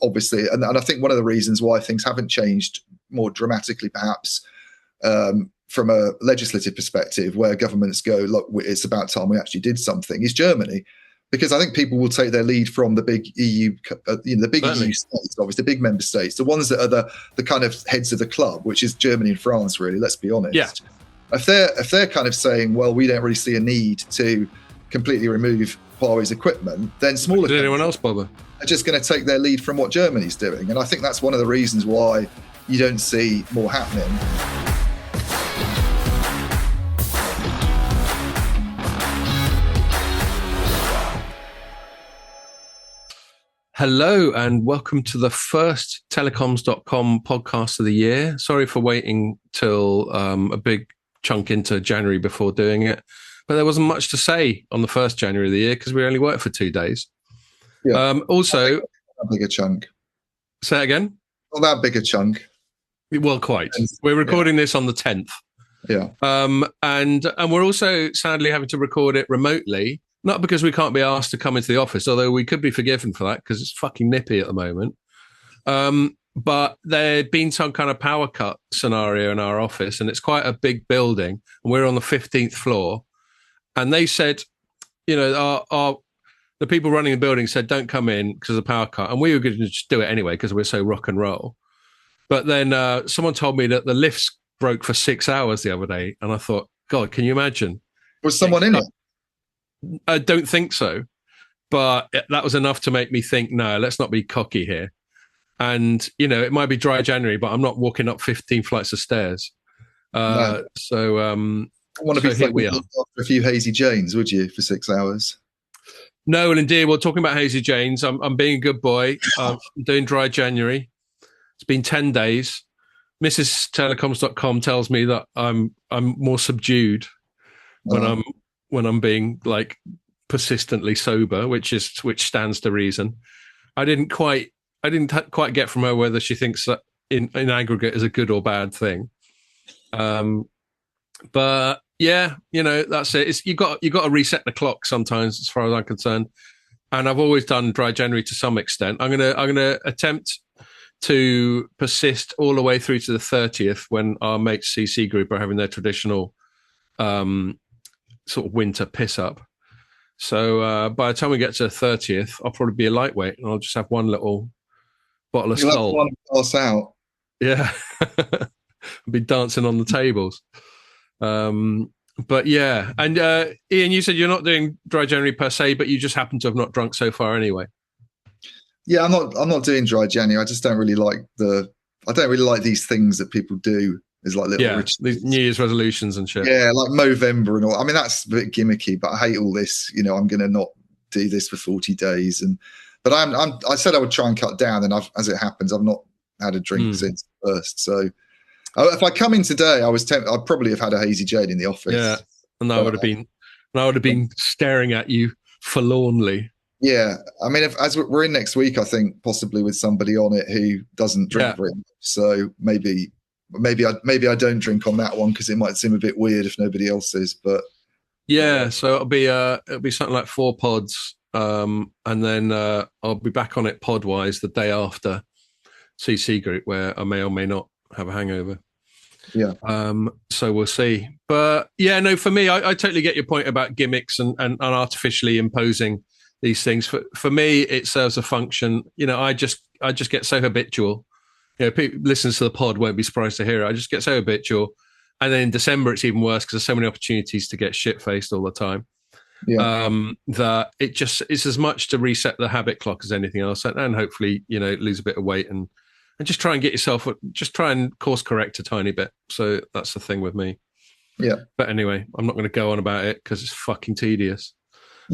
obviously, and I think one of the reasons why things haven't changed more dramatically, perhaps, from a legislative perspective, where governments go, look, it's about time we actually did something, is Germany. Because I think people will take their lead from the big EU, the big EU states, obviously, the big member states, the ones that are the kind of heads of the club, which is Germany and France, really, let's be honest. Yeah. If they're kind of saying, well, we don't really see a need to completely remove Huawei's equipment, then smaller Did anyone else bother? Are just going to take their lead from what Germany's doing. And I think that's one of the reasons why you don't see more happening. Hello and welcome to the first Telecoms.com podcast of the year. Sorry for waiting till a big chunk into January before doing it, but there wasn't much to say on the first January of the year because we only worked for 2 days. Yeah. Also, not that big a chunk. Say it again? Not that big a chunk. Well, quite. We're recording this on the 10th. Yeah. And we're also sadly having to record it remotely. Not because we can't be asked to come into the office, although we could be forgiven for that because it's fucking nippy at the moment. But there'd been some kind of power cut scenario in our office, and it's quite a big building, and we're on the 15th floor. And they said, the people running the building said, don't come in because of the power cut. And we were going to just do it anyway because we're so rock and roll. But then someone told me that the lifts broke for 6 hours the other day. And I thought, God, can you imagine? Was someone in it? I don't think so, but that was enough to make me think, no, let's not be cocky here. And, it might be dry January, but I'm not walking up 15 flights of stairs. No. So I want to be here we are. After a few Hazy Janes, would you, for 6 hours? No, well, indeed. Well, talking about Hazy Janes, I'm being a good boy. I'm doing dry January. It's been 10 days. Mrs. Telecoms.com tells me that I'm more subdued when I'm being like persistently sober, which stands to reason. I didn't quite get from her whether she thinks that in aggregate is a good or bad thing. But yeah, that's it. You got to reset the clock sometimes, as far as I'm concerned. And I've always done dry January to some extent. I'm gonna attempt to persist all the way through to the 30th when our mates CC Group are having their traditional sort of winter piss up. So by the time we get to the 30th, I'll probably be a lightweight and I'll just have one little bottle of Skull. One pass out. Yeah. I'll be dancing on the tables. But yeah. And Ian, you said you're not doing dry January per se, but you just happen to have not drunk so far anyway. Yeah, I'm not doing dry January. I just don't really like these things that people do. Is like little these New Year's resolutions and shit. Yeah, like Movember and all. I mean, that's a bit gimmicky, but I hate all this. I'm going to not do this for 40 days. But I said I would try and cut down, and as it happens, I've not had a drink since first. So if I come in today, I'd probably have had a Hazy Jane in the office. Yeah, and I would have been staring at you forlornly. Yeah, I mean, as we're in next week, I think possibly with somebody on it who doesn't drink very much. So maybe I don't drink on that one because it might seem a bit weird if nobody else is. But yeah, so it'll be something like 4 pods, and then I'll be back on it pod wise the day after CC Group, where I may or may not have a hangover. Yeah. So we'll see. But yeah, no, for me, I totally get your point about gimmicks and artificially imposing these things. For me, it serves a function. I just get so habitual. People listens to the pod won't be surprised to hear it. I just get so habitual. And then in December, it's even worse because there's so many opportunities to get shit-faced all the time. Yeah. That it's as much to reset the habit clock as anything else. And hopefully, lose a bit of weight and just try and get yourself, just try and course correct a tiny bit. So that's the thing with me. Yeah. But anyway, I'm not going to go on about it because it's fucking tedious.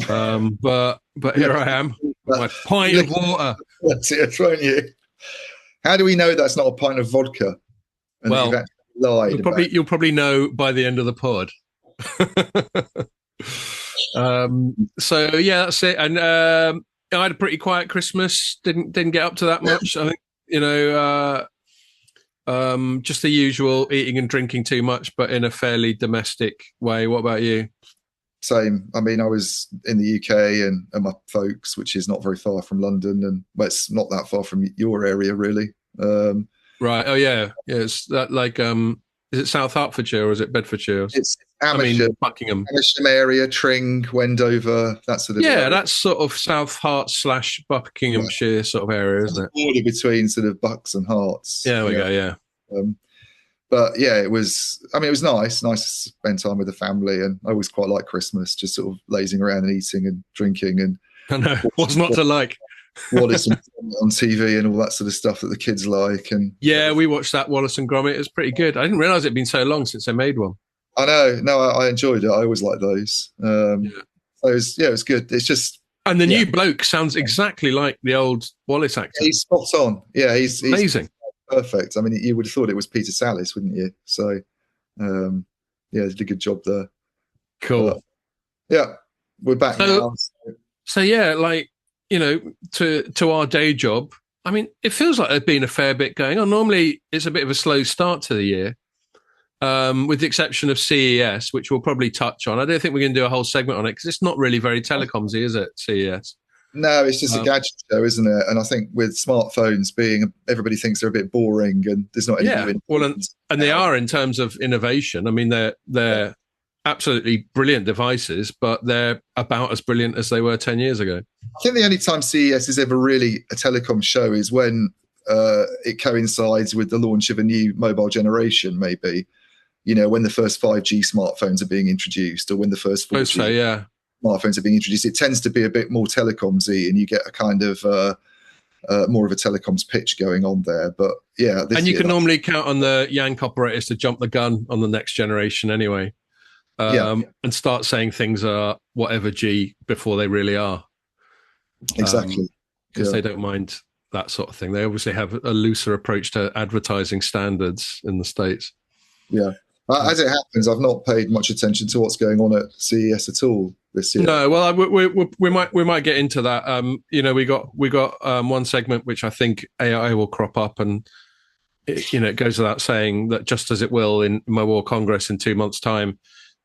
But here I am, my pint of water. That's it, won't you? How do we know that's not a pint of vodka? And well, you'll probably know by the end of the pod. So yeah, that's it. And I had a pretty quiet Christmas. Didn't get up to that much. I think just the usual eating and drinking too much, but in a fairly domestic way. What about you? same. I mean, I was in the UK and my folks, which is not very far from London, and well, it's not that far from your area, really. Right. Oh yeah. Yeah. It's that like is it South Hertfordshire or is it Bedfordshire? It's I mean Amersham, Buckingham. Amersham area, Tring, Wendover, that sort of Yeah, area. that's sort of South Hart / Buckinghamshire sort of area, isn't it? Border between sort of Bucks and Hearts. Yeah, there we go. Yeah. But yeah, it was. I mean, it was nice to spend time with the family, and I always quite like Christmas, just sort of lazing around and eating and drinking and. I know what's not to like. Wallace and Gromit on TV and all that sort of stuff that the kids like. And yeah, we watched that Wallace and Gromit. It was pretty good. I didn't realize it'd been so long since they made one. I know. No, I enjoyed it. I always like those. So it was good. It's just. And the new bloke sounds exactly like the old Wallace actor. He's spot on. Yeah, he's amazing. Perfect. I mean, you would have thought it was Peter Sallis, wouldn't you? So, yeah, he did a good job there. Cool. Yeah, we're back now. So yeah, like, you know, to our day job, I mean, it feels like there's been a fair bit going on. Normally, it's a bit of a slow start to the year, with the exception of CES, which we'll probably touch on. I don't think we're going to do a whole segment on it because it's not really very telecoms-y, is it, CES? No, it's just a gadget show, isn't it? And I think with smartphones everybody thinks they're a bit boring and there's not any new well, and they are in terms of innovation. I mean, they're absolutely brilliant devices, but they're about as brilliant as they were 10 years ago. I think the only time CES is ever really a telecom show is when it coincides with the launch of a new mobile generation, maybe. You know, when the first 5G smartphones are being introduced, or when the first 4G smartphones are being introduced. It tends to be a bit more telecoms-y, and you get a kind of more of a telecoms pitch going on there. But yeah, and you can normally count on the Yank operators to jump the gun on the next generation anyway. And start saying things are whatever G before they really are. Exactly. Because they don't mind that sort of thing. They obviously have a looser approach to advertising standards in the States. Yeah. As it happens, I've not paid much attention to what's going on at CES at all this year. No, well, we might get into that. You know, we got one segment which I think AI will crop up, and it goes without saying that just as it will in Mobile Congress in 2 months' time.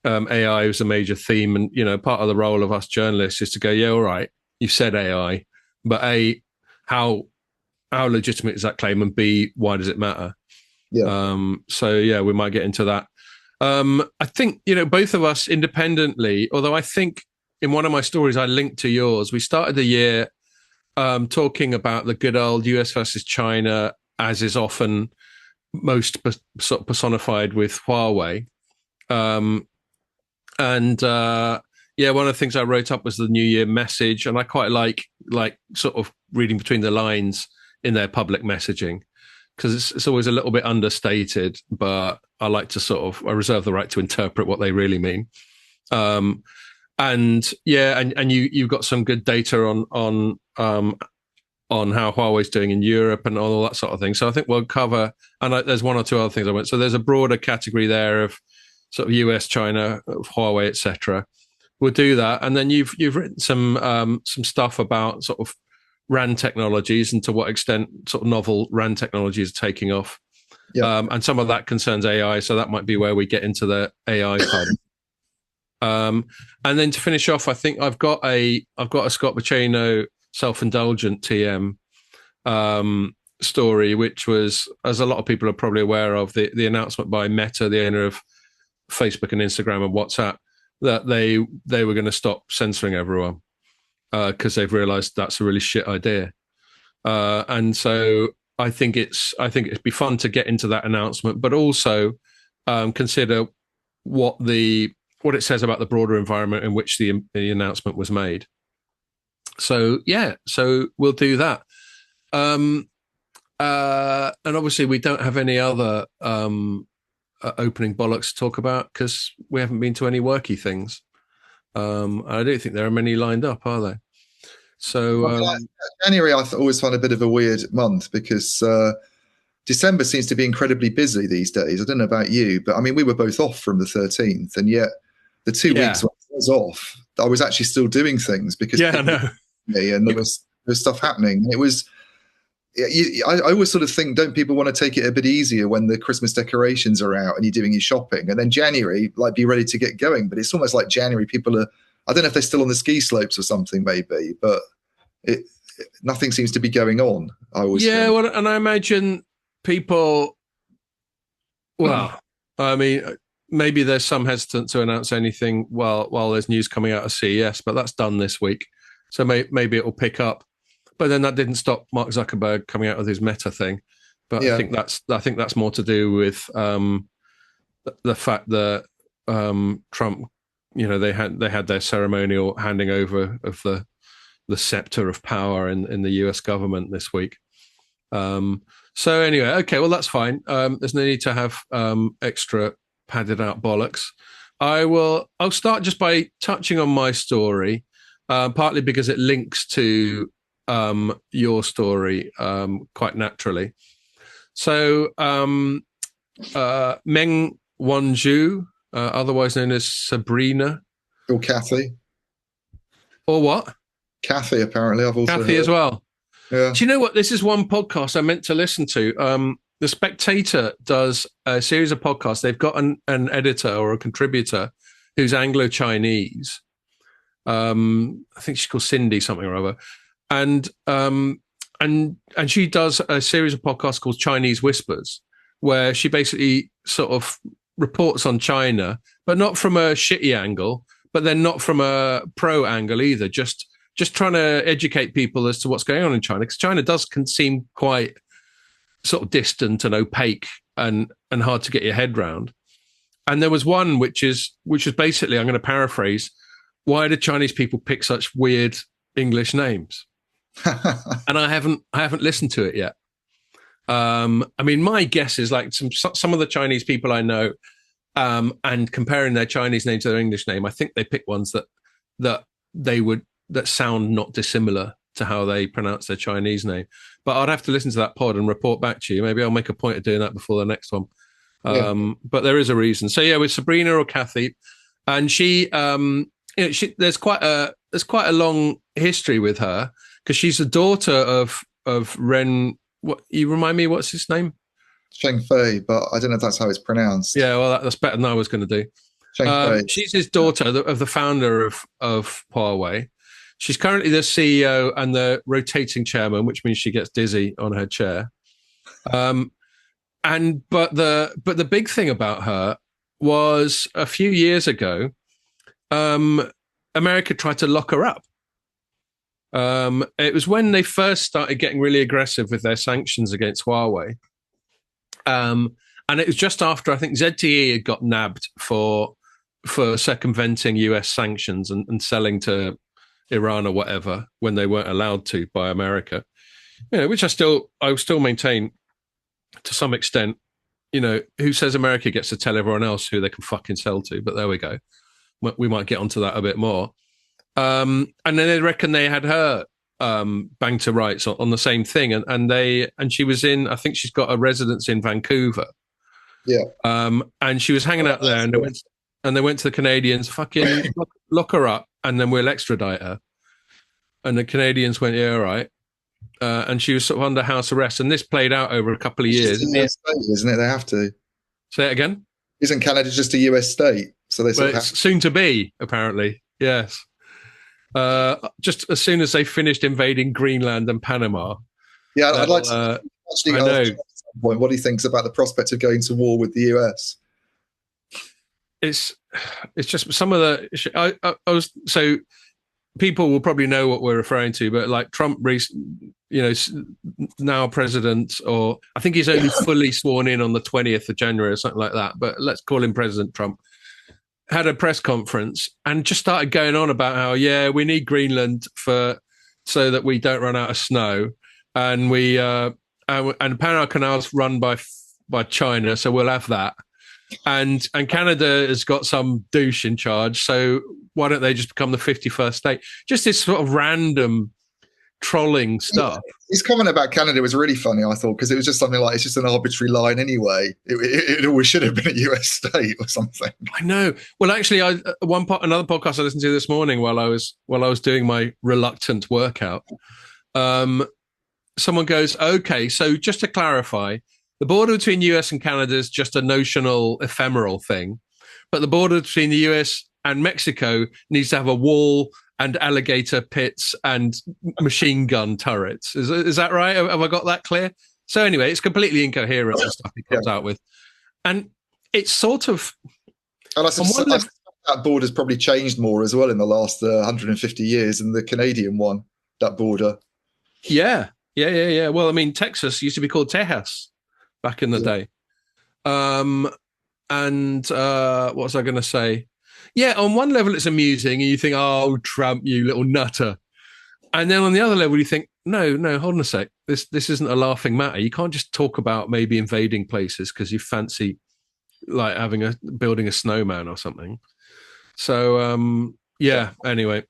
AI is a major theme, and you know, part of the role of us journalists is to go, yeah, all right, you've said AI, but A, how legitimate is that claim, and B, why does it matter? Yeah. So yeah, we might get into that. I think, you know, both of us independently, although I think in one of my stories I linked to yours, we started the year talking about the good old US versus China, as is often most sort of personified with Huawei. And one of the things I wrote up was the New Year message, and I quite like sort of reading between the lines in their public messaging, because it's always a little bit understated, but I like to I reserve the right to interpret what they really mean. And you've got some good data on how Huawei's doing in Europe and all that sort of thing. So I think we'll cover, and there's one or two other things I went. So there's a broader category there of sort of US, China, Huawei, etc. We'll do that, and then you've written some stuff about sort of RAN technologies and to what extent sort of novel RAN technologies are taking off. Yeah. And some of that concerns AI, so that might be where we get into the AI part. And then to finish off, I think I've got a Scott Bacino self-indulgent TM story, which was, as a lot of people are probably aware of, the announcement by Meta, the owner of Facebook and Instagram and WhatsApp, that they were going to stop censoring everyone because they've realized that's a really shit idea. And so I think it'd be fun to get into that announcement, but also consider what it says about the broader environment in which the announcement was made. So we'll do that. And obviously we don't have any other opening bollocks to talk about because we haven't been to any worky things. I don't think there are many lined up, are there? So January I always find a bit of a weird month because December seems to be incredibly busy these days. I don't know about you, but I mean, we were both off from the 13th, and yet the 2 weeks when I was off, I was actually still doing things because and there was stuff happening. It was I always sort of think, don't people want to take it a bit easier when the Christmas decorations are out and you're doing your shopping, and then January, like, be ready to get going? But it's almost like January, people are, I don't know if they're still on the ski slopes or something, maybe, but nothing seems to be going on. I always think. Well, and I imagine people. Well, I mean, maybe there's some hesitance to announce anything while there's news coming out of CES, but that's done this week, so maybe it will pick up. But then that didn't stop Mark Zuckerberg coming out with his Meta thing. But yeah. I think that's more to do with the fact that Trump, they had their ceremonial handing over of the scepter of power in the US government this week. So anyway, okay, well, that's fine. There's no need to have extra padded out bollocks. I'll start just by touching on my story, partly because it links to your story quite naturally. So Meng Wanzhou, otherwise known as Sabrina. Or Kathy. Or what? Kathy, apparently. I've also Kathy heard. As well. Yeah. Do you know what? This is one podcast I meant to listen to. The Spectator does a series of podcasts. They've got an editor or a contributor who's Anglo-Chinese. I think she's called Cindy something or other. And she does a series of podcasts called Chinese Whispers, where she basically sort of reports on China, but not from a shitty angle, but then not from a pro angle either. Just trying to educate people as to what's going on in China, because China can seem quite sort of distant and opaque and hard to get your head round. And there was one which is basically, I'm going to paraphrase, why do Chinese people pick such weird English names? And I haven't listened to it yet. I mean, my guess is like some of the Chinese people I know, and comparing their Chinese name to their English name, I think they pick ones that sound not dissimilar to how they pronounce their Chinese name. But I'd have to listen to that pod and report back to you. Maybe I'll make a point of doing that before the next one. But there is a reason. So yeah, with Sabrina or Kathy, and she, there's quite a long history with her, because she's the daughter of Ren. What, you remind me, what's his name? Sheng Fei, but I don't know if that's how it's pronounced. Yeah, well, that's better than I was going to do. Sheng Fei. She's his daughter, of the founder of Huawei. She's currently the CEO and the rotating chairman, which means she gets dizzy on her chair. But the big thing about her was a few years ago, America tried to lock her up. It was when they first started getting really aggressive with their sanctions against Huawei. And it was just after, I think, ZTE had got nabbed for circumventing US sanctions and selling to Iran or whatever when they weren't allowed to by America. Which I still maintain to some extent. Who says America gets to tell everyone else who they can fucking sell to? But there we go. We might get onto that a bit more. And then they reckon they had her banged to rights on the same thing, and she was in, I think she's got a residence in Vancouver. Yeah. And she was hanging out there, and they went to the Canadians, fucking lock her up, and then we'll extradite her. And the Canadians went, yeah, all right. And she was sort of under house arrest, and this played out over a couple of years. It's a US state, isn't it? They have to. Say it again? Isn't Canada just a US state? So they it's soon to be, apparently. Yes. Just as soon as they finished invading Greenland and Panama. Yeah, I'd like to actually ask at some point what he thinks about the prospect of going to war with the US. It's just some of the I was, so people will probably know what we're referring to, but like Trump, now president, or I think he's only fully sworn in on the 20th of January or something like that, but let's call him President Trump, had a press conference and just started going on about how, yeah, we need Greenland so that we don't run out of snow, and we and Panama Canal's run by China, so we'll have that. And Canada has got some douche in charge, so why don't they just become the 51st state? Just this sort of random trolling stuff. His comment about Canada was really funny, I thought, because it was just something like, it's just an arbitrary line anyway. It always should have been a US state or something. I know. Well, actually, another podcast I listened to this morning while I was doing my reluctant workout. someone goes, okay, so just to clarify, the border between US and Canada is just a notional, ephemeral thing, but the border between the US and Mexico needs to have a wall and alligator pits and machine gun turrets. Is that right? Have I got that clear? So anyway, it's completely incoherent, the stuff he comes out with. And it's sort of... And I suspect that border's probably changed more as well in the last 150 years than the Canadian one, that border. Yeah. Well, I mean, Texas used to be called Tejas back in the day. And what was I going to say? Yeah, on one level, it's amusing, and you think, oh, Trump, you little nutter. And then on the other level, you think, no, hold on a sec. This isn't a laughing matter. You can't just talk about maybe invading places because you fancy like building a snowman or something. So, anyway,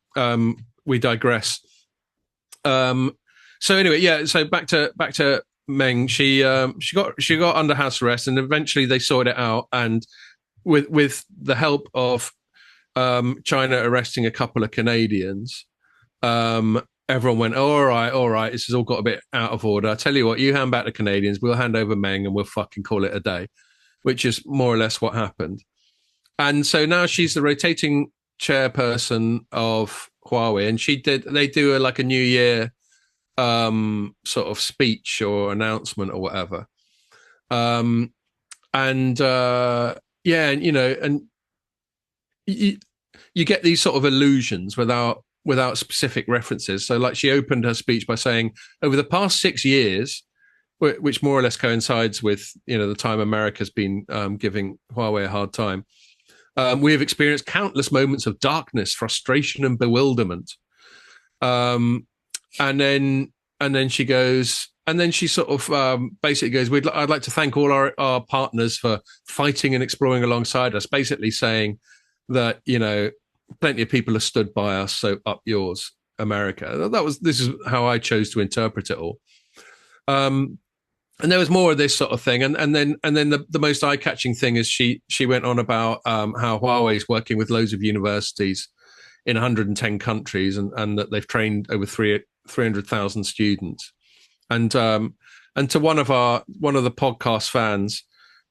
we digress. So anyway, yeah. So back to Meng. She got under house arrest, and eventually they sorted it out. And with the help of China arresting a couple of Canadians, everyone went, all right, this has all got a bit out of order. I tell you what, you hand back the Canadians, we'll hand over Meng, and we'll fucking call it a day, which is more or less what happened. And so now she's the rotating chairperson of Huawei, and they do a New Year sort of speech or announcement or whatever. And you get these sort of illusions without specific references. So like she opened her speech by saying, over the past 6 years, which more or less coincides with, the time America's been giving Huawei a hard time, we have experienced countless moments of darkness, frustration, and bewilderment. And then she goes, and then she sort of basically goes, I'd like to thank all our partners for fighting and exploring alongside us, basically saying that, plenty of people have stood by us, so up yours, America. This is how I chose to interpret it all. And there was more of this sort of thing. And then the most eye-catching thing is she went on about how Huawei is working with loads of universities in 110 countries and that they've trained over 300,000 students. And to one of the podcast fans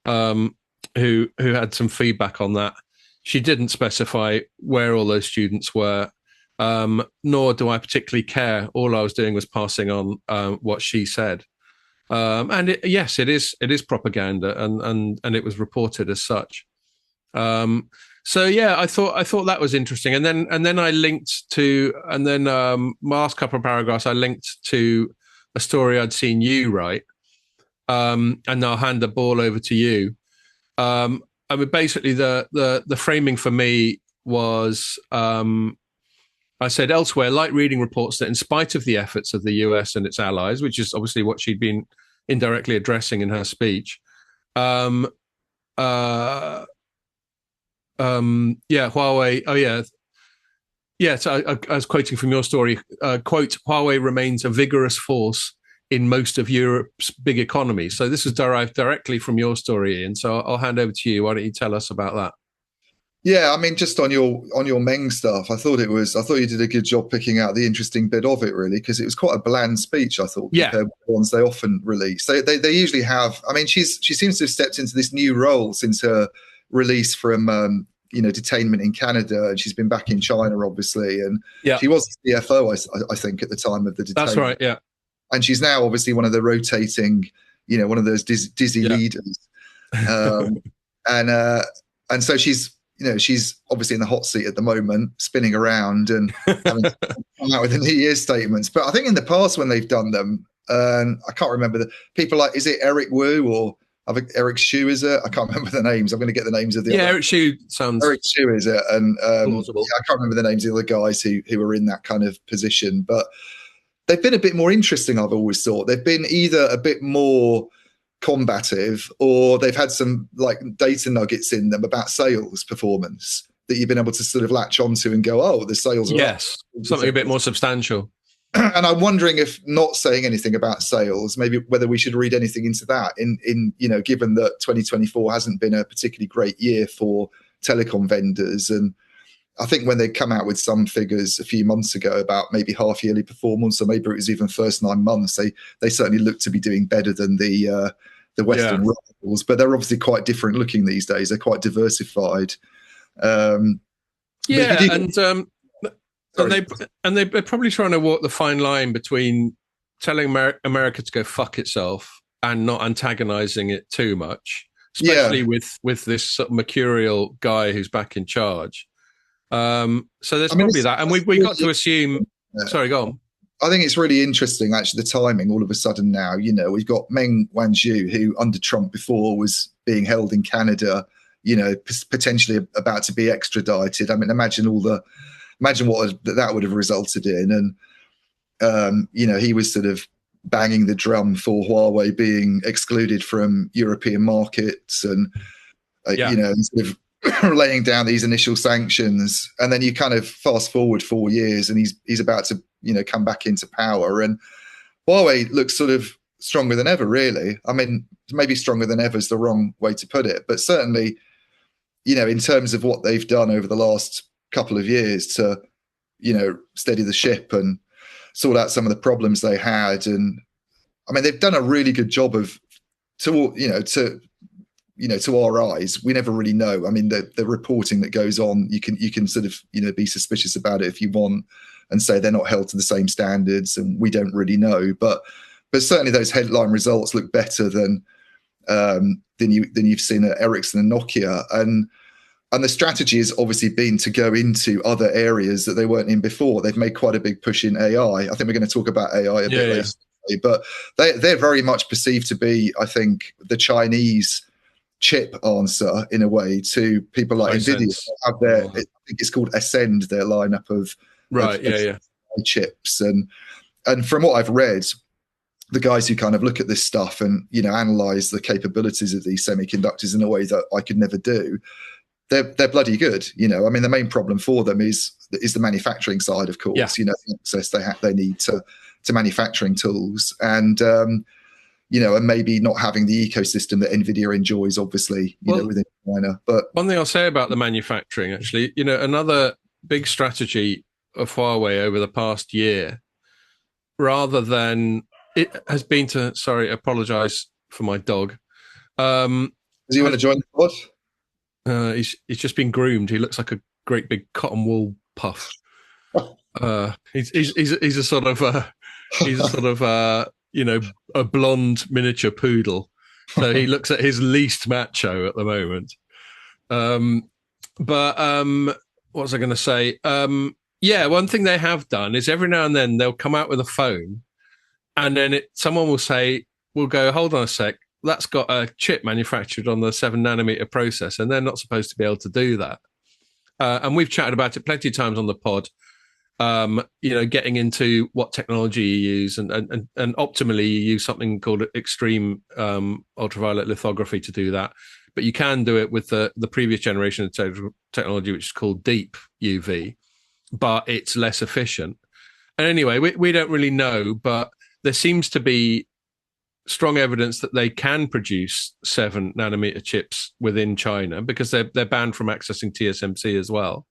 who had some feedback on that, she didn't specify where all those students were, nor do I particularly care. All I was doing was passing on what she said. And it is propaganda, and it was reported as such. So yeah, I thought that was interesting, and then I linked to, and then my last couple of paragraphs I linked to a story I'd seen you write, and I'll hand the ball over to you. I mean, basically the framing for me was, I said elsewhere, light reading reports that in spite of the efforts of the US and its allies, which is obviously what she'd been indirectly addressing in her speech, Huawei. So I was quoting from your story. Quote: Huawei remains a vigorous force in most of Europe's big economies. So this is derived directly from your story, Ian. So I'll hand over to you. Why don't you tell us about that? Yeah, I mean, just on your Meng stuff, I thought you did a good job picking out the interesting bit of it, really, because it was quite a bland speech, I thought, compared with the ones they often release. They usually have. I mean, she seems to have stepped into this new role since her release from detainment in Canada, and she's been back in China, obviously, and she was the CFO, I think, at the time of the detainment. That's right, yeah. And she's now obviously one of the rotating, one of those dizzy leaders, and so she's obviously in the hot seat at the moment, spinning around and having to come out with the New Year's statements. But I think in the past when they've done them, I can't remember the people like, is it Eric Wu or I think Eric Xu, is it? I can't remember the names. I'm going to get the names of the other. Eric Xu sounds... Eric Xu, is it? And I can't remember the names of the other guys who were in that kind of position. But they've been a bit more interesting, I've always thought. They've been either a bit more combative or they've had some like data nuggets in them about sales performance that you've been able to sort of latch onto and go, oh, the sales are up. Something a bit more substantial. And I'm wondering if not saying anything about sales, maybe whether we should read anything into that in given that 2024 hasn't been a particularly great year for telecom vendors. And I think when they come out with some figures a few months ago about maybe half yearly performance, or maybe it was even first 9 months, they certainly look to be doing better than the Western rivals. But they're obviously quite different looking these days. They're quite diversified. Yeah, and they're probably trying to walk the fine line between telling America to go fuck itself and not antagonizing it too much, especially with this sort of mercurial guy who's back in charge. So there's probably that, and we got to assume. Sorry, go on. I think it's really interesting, actually, the timing. All of a sudden now, we've got Meng Wanzhou, who under Trump before was being held in Canada, potentially about to be extradited. I mean, imagine what that would have resulted in, and he was sort of banging the drum for Huawei being excluded from European markets, and sort of laying down these initial sanctions. And then you kind of fast forward 4 years, and he's about to come back into power, and Huawei looks sort of stronger than ever, really. I mean, maybe stronger than ever is the wrong way to put it, but certainly, in terms of what they've done over the last couple of years to, steady the ship and sort out some of the problems they had. And I mean, they've done a really good job of, to our eyes, we never really know. I mean, the reporting that goes on, you can sort of, be suspicious about it if you want, and say they're not held to the same standards, and we don't really know. But certainly those headline results look better than you've seen at Ericsson and Nokia. And the strategy has obviously been to go into other areas that they weren't in before. They've made quite a big push in AI. I think we're going to talk about AI a bit later. But they're very much perceived to be, I think, the Chinese chip answer in a way to people like NVIDIA. Have I think it's called Ascend, their lineup of chips. And from what I've read, the guys who kind of look at this stuff and analyze the capabilities of these semiconductors in a way that I could never do, they're bloody good. I mean, the main problem for them is the manufacturing side, of course. The access they need to manufacturing tools, and and maybe not having the ecosystem that NVIDIA enjoys, obviously, within China. But one thing I'll say about the manufacturing, actually, another big strategy of Huawei over the past year, rather than it has been to, apologize for my dog. Does he want to join the pod? He's just been groomed. He looks like a great big cotton wool puff. He's a sort of a blonde miniature poodle. So he looks at his least macho at the moment. But what was I going to say? One thing they have done is every now and then they'll come out with a phone, and then someone will go, hold on a sec, that's got a chip manufactured on the 7 nanometer process, and they're not supposed to be able to do that. And we've chatted about it plenty of times on the pod. Getting into what technology you use, and optimally you use something called extreme ultraviolet lithography to do that. But you can do it with the previous generation of technology, which is called deep UV, but it's less efficient. And anyway, we don't really know, but there seems to be strong evidence that they can produce 7 nanometer chips within China, because they're banned from accessing TSMC as well.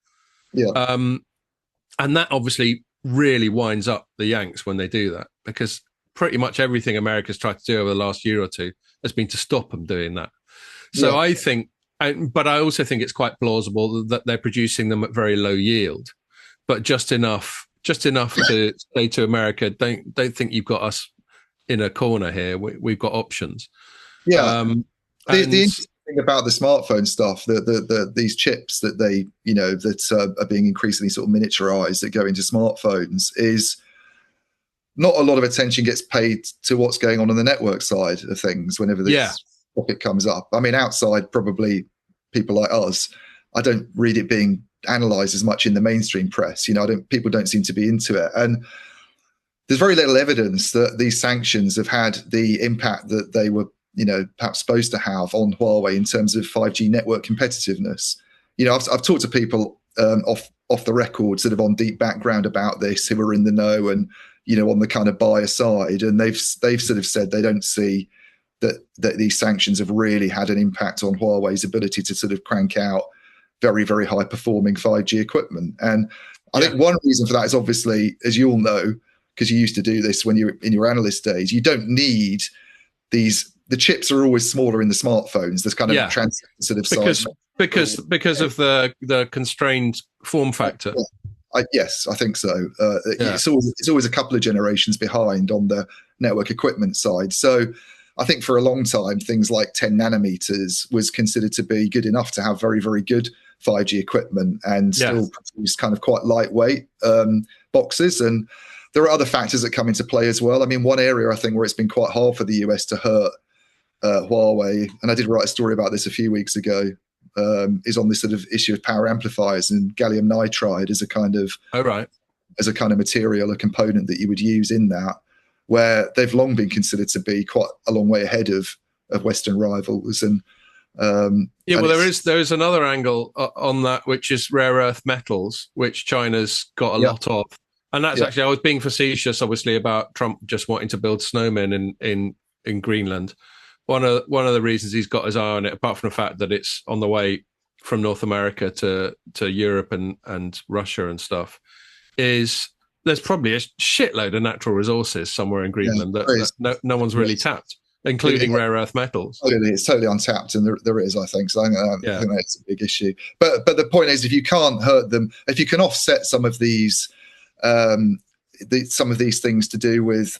And that obviously really winds up the Yanks when they do that, because pretty much everything America's tried to do over the last year or two has been to stop them doing that. So I think, but I also think it's quite plausible that they're producing them at very low yield, but just enough to say to America, don't think you've got us in a corner here. We've got options. The interesting thing about the smartphone stuff, these chips that they, that are being increasingly sort of miniaturized that go into smartphones, is not a lot of attention gets paid to what's going on the network side of things whenever this topic comes up. I mean, outside probably people like us, I don't read it being analyzed as much in the mainstream press. People don't seem to be into it. And there's very little evidence that these sanctions have had the impact that they were, perhaps supposed to have on Huawei in terms of 5G network competitiveness. I've talked to people off the record, sort of on deep background about this, who are in the know and, on the kind of buyer side, and they've sort of said they don't see that these sanctions have really had an impact on Huawei's ability to sort of crank out very, very high performing 5G equipment. And I think one reason for that is obviously, as you all know, because you used to do this when you're in your analyst days, you don't need these. The chips are always smaller in the smartphones. There's kind of transitive size because of the constrained form factor. Yes, I think so. It's always a couple of generations behind on the network equipment side. So I think for a long time, things like 10 nanometers was considered to be good enough to have very, very good 5G equipment and still produce kind of quite lightweight boxes. And there are other factors that come into play as well. I mean, one area I think where it's been quite hard for the US to hurt Huawei, and I did write a story about this a few weeks ago, is on this sort of issue of power amplifiers and gallium nitride as a kind of material, a component that you would use in that, where they've long been considered to be quite a long way ahead of Western rivals. And there is another angle on that, which is rare earth metals, which China's got a lot of. And that's actually, I was being facetious, obviously, about Trump just wanting to build snowmen in Greenland. One of the reasons he's got his eye on it, apart from the fact that it's on the way from North America to Europe and Russia and stuff, is there's probably a shitload of natural resources somewhere in Greenland that no one's really tapped, including rare earth metals. It's totally untapped, and there is, I think. So I think that's a big issue. But the point is, if you can't hurt them, if you can offset some of these things to do with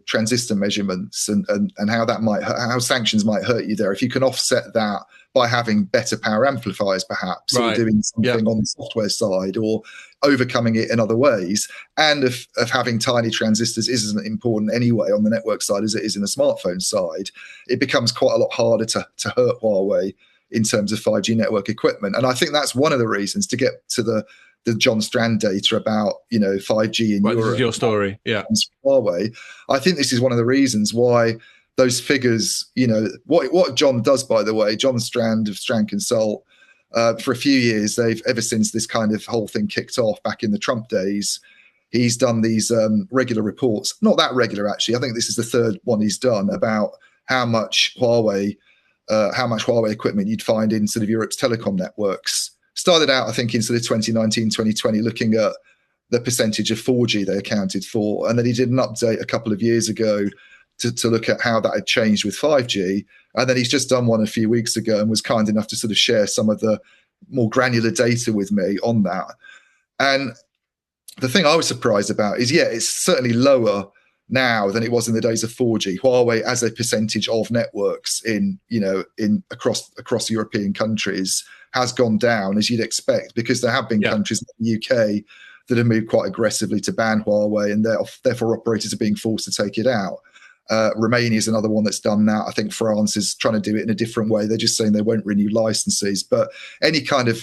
transistor measurements and how sanctions might hurt you there. If you can offset that by having better power amplifiers, perhaps, or doing something on the software side, or overcoming it in other ways, and of having tiny transistors isn't important anyway on the network side as it is in the smartphone side, it becomes quite a lot harder to hurt Huawei in terms of 5G network equipment. And I think that's one of the reasons, to get to the John Strand data about 5G in Europe. This is your story, Huawei. I think this is one of the reasons why those figures, what John does, by the way, John Strand of Strand Consult, for a few years, ever since this kind of whole thing kicked off back in the Trump days, he's done these regular reports. Not that regular, actually. I think this is the third one he's done about how much Huawei equipment you'd find in sort of Europe's telecom networks. Started out, I think, in sort of 2019, 2020, looking at the percentage of 4G they accounted for. And then he did an update a couple of years ago to look at how that had changed with 5G. And then he's just done one a few weeks ago and was kind enough to sort of share some of the more granular data with me on that. And the thing I was surprised about is, it's certainly lower now than it was in the days of 4G. Huawei, as a percentage of networks in across European countries, has gone down, as you'd expect, because there have been countries like the UK that have moved quite aggressively to ban Huawei, and therefore operators are being forced to take it out. Romania is another one that's done that. I think France is trying to do it in a different way. They're just saying they won't renew licenses. But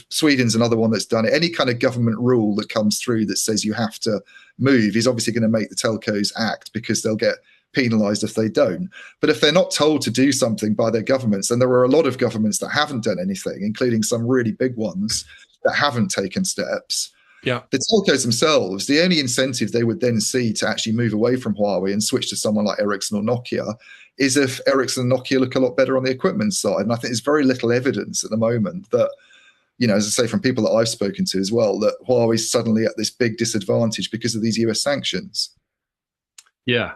Sweden's another one that's done it. Any kind of government rule that comes through that says you have to move is obviously going to make the telcos act, because they'll get penalized if they don't. But if they're not told to do something by their governments, and there are a lot of governments that haven't done anything, including some really big ones that haven't taken steps, the telcos themselves, the only incentive they would then see to actually move away from Huawei and switch to someone like Ericsson or Nokia is if Ericsson and Nokia look a lot better on the equipment side. And I think there's very little evidence at the moment that, as I say, from people that I've spoken to as well, that Huawei's suddenly at this big disadvantage because of these US sanctions. Yeah.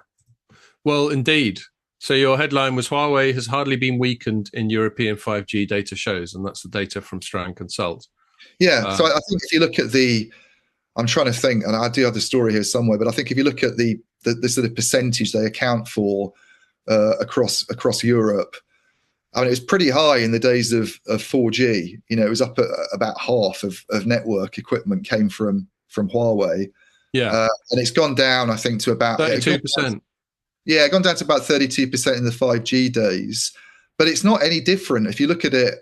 Well, indeed. So your headline was Huawei has hardly been weakened in European 5G data shows, and that's the data from Strand Consult. Yeah. So I think if you look at I'm trying to think, and I do have the story here somewhere, but I think if you look at the sort of percentage they account for across Europe, I mean, it was pretty high in the days of 4G. It was up at about half of network equipment came from Huawei. Yeah. And it's gone down, I think, to about 32%. Gone down to about 32% in the 5G days. But it's not any different if you look at it.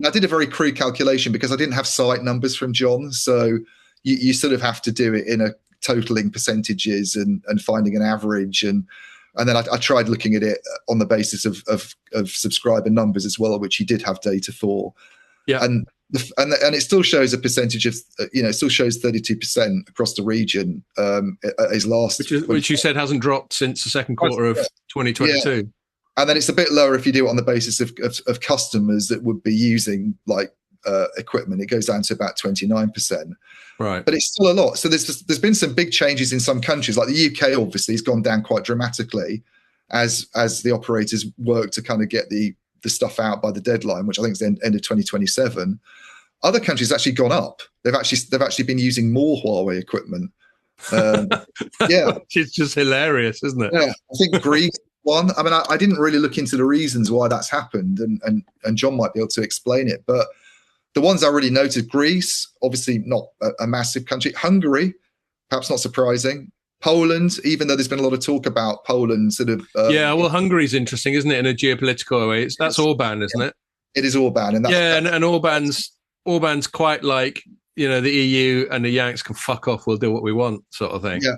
I did a very crude calculation because I didn't have site numbers from John. So you sort of have to do it in a totaling percentages and finding an average. And then I tried looking at it on the basis of subscriber numbers as well, which he did have data for. Yeah. And it still shows a percentage of, it still shows 32% across the region. His last, which you said hasn't dropped since the second quarter of 2022. Yeah. And then it's a bit lower if you do it on the basis of customers that would be using like equipment, it goes down to about 29%. Right. But it's still a lot. So there's been some big changes in some countries, like the UK. Obviously, has gone down quite dramatically as the operators work to kind of get the stuff out by the deadline, which I think is the end of 2027. Other countries actually gone up. They've actually been using more Huawei equipment. Yeah, It's just hilarious, isn't it? Yeah, I think Greece one. I mean, I didn't really look into the reasons why that's happened, and John might be able to explain it. But the ones I really noted: Greece, obviously not a massive country. Hungary, perhaps not surprising. Poland, even though there's been a lot of talk about Poland, sort of. Yeah, well, Hungary's interesting, isn't it? In a geopolitical way, that's Orban, isn't it? It is Orban, and and Orban's quite like, the EU and the Yanks can fuck off. We'll do what we want, sort of thing. Yeah.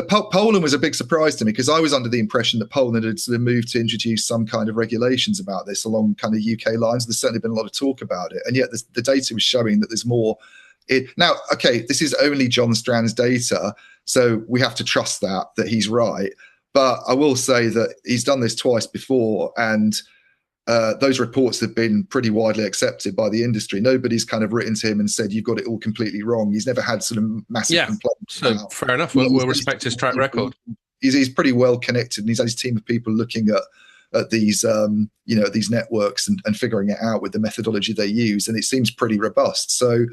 Poland was a big surprise to me, because I was under the impression that Poland had sort of moved to introduce some kind of regulations about this along kind of UK lines. There's certainly been a lot of talk about it, and yet the data was showing that there's more. Now, okay, this is only John Strand's data, so we have to trust that he's right. But I will say that he's done this twice before, and those reports have been pretty widely accepted by the industry. Nobody's kind of written to him and said, you've got it all completely wrong. He's never had sort of massive complaints. So fair enough. We'll respect his track record. He's pretty well connected, and he's had his team of people looking at these these networks and figuring it out with the methodology they use, and it seems pretty robust. So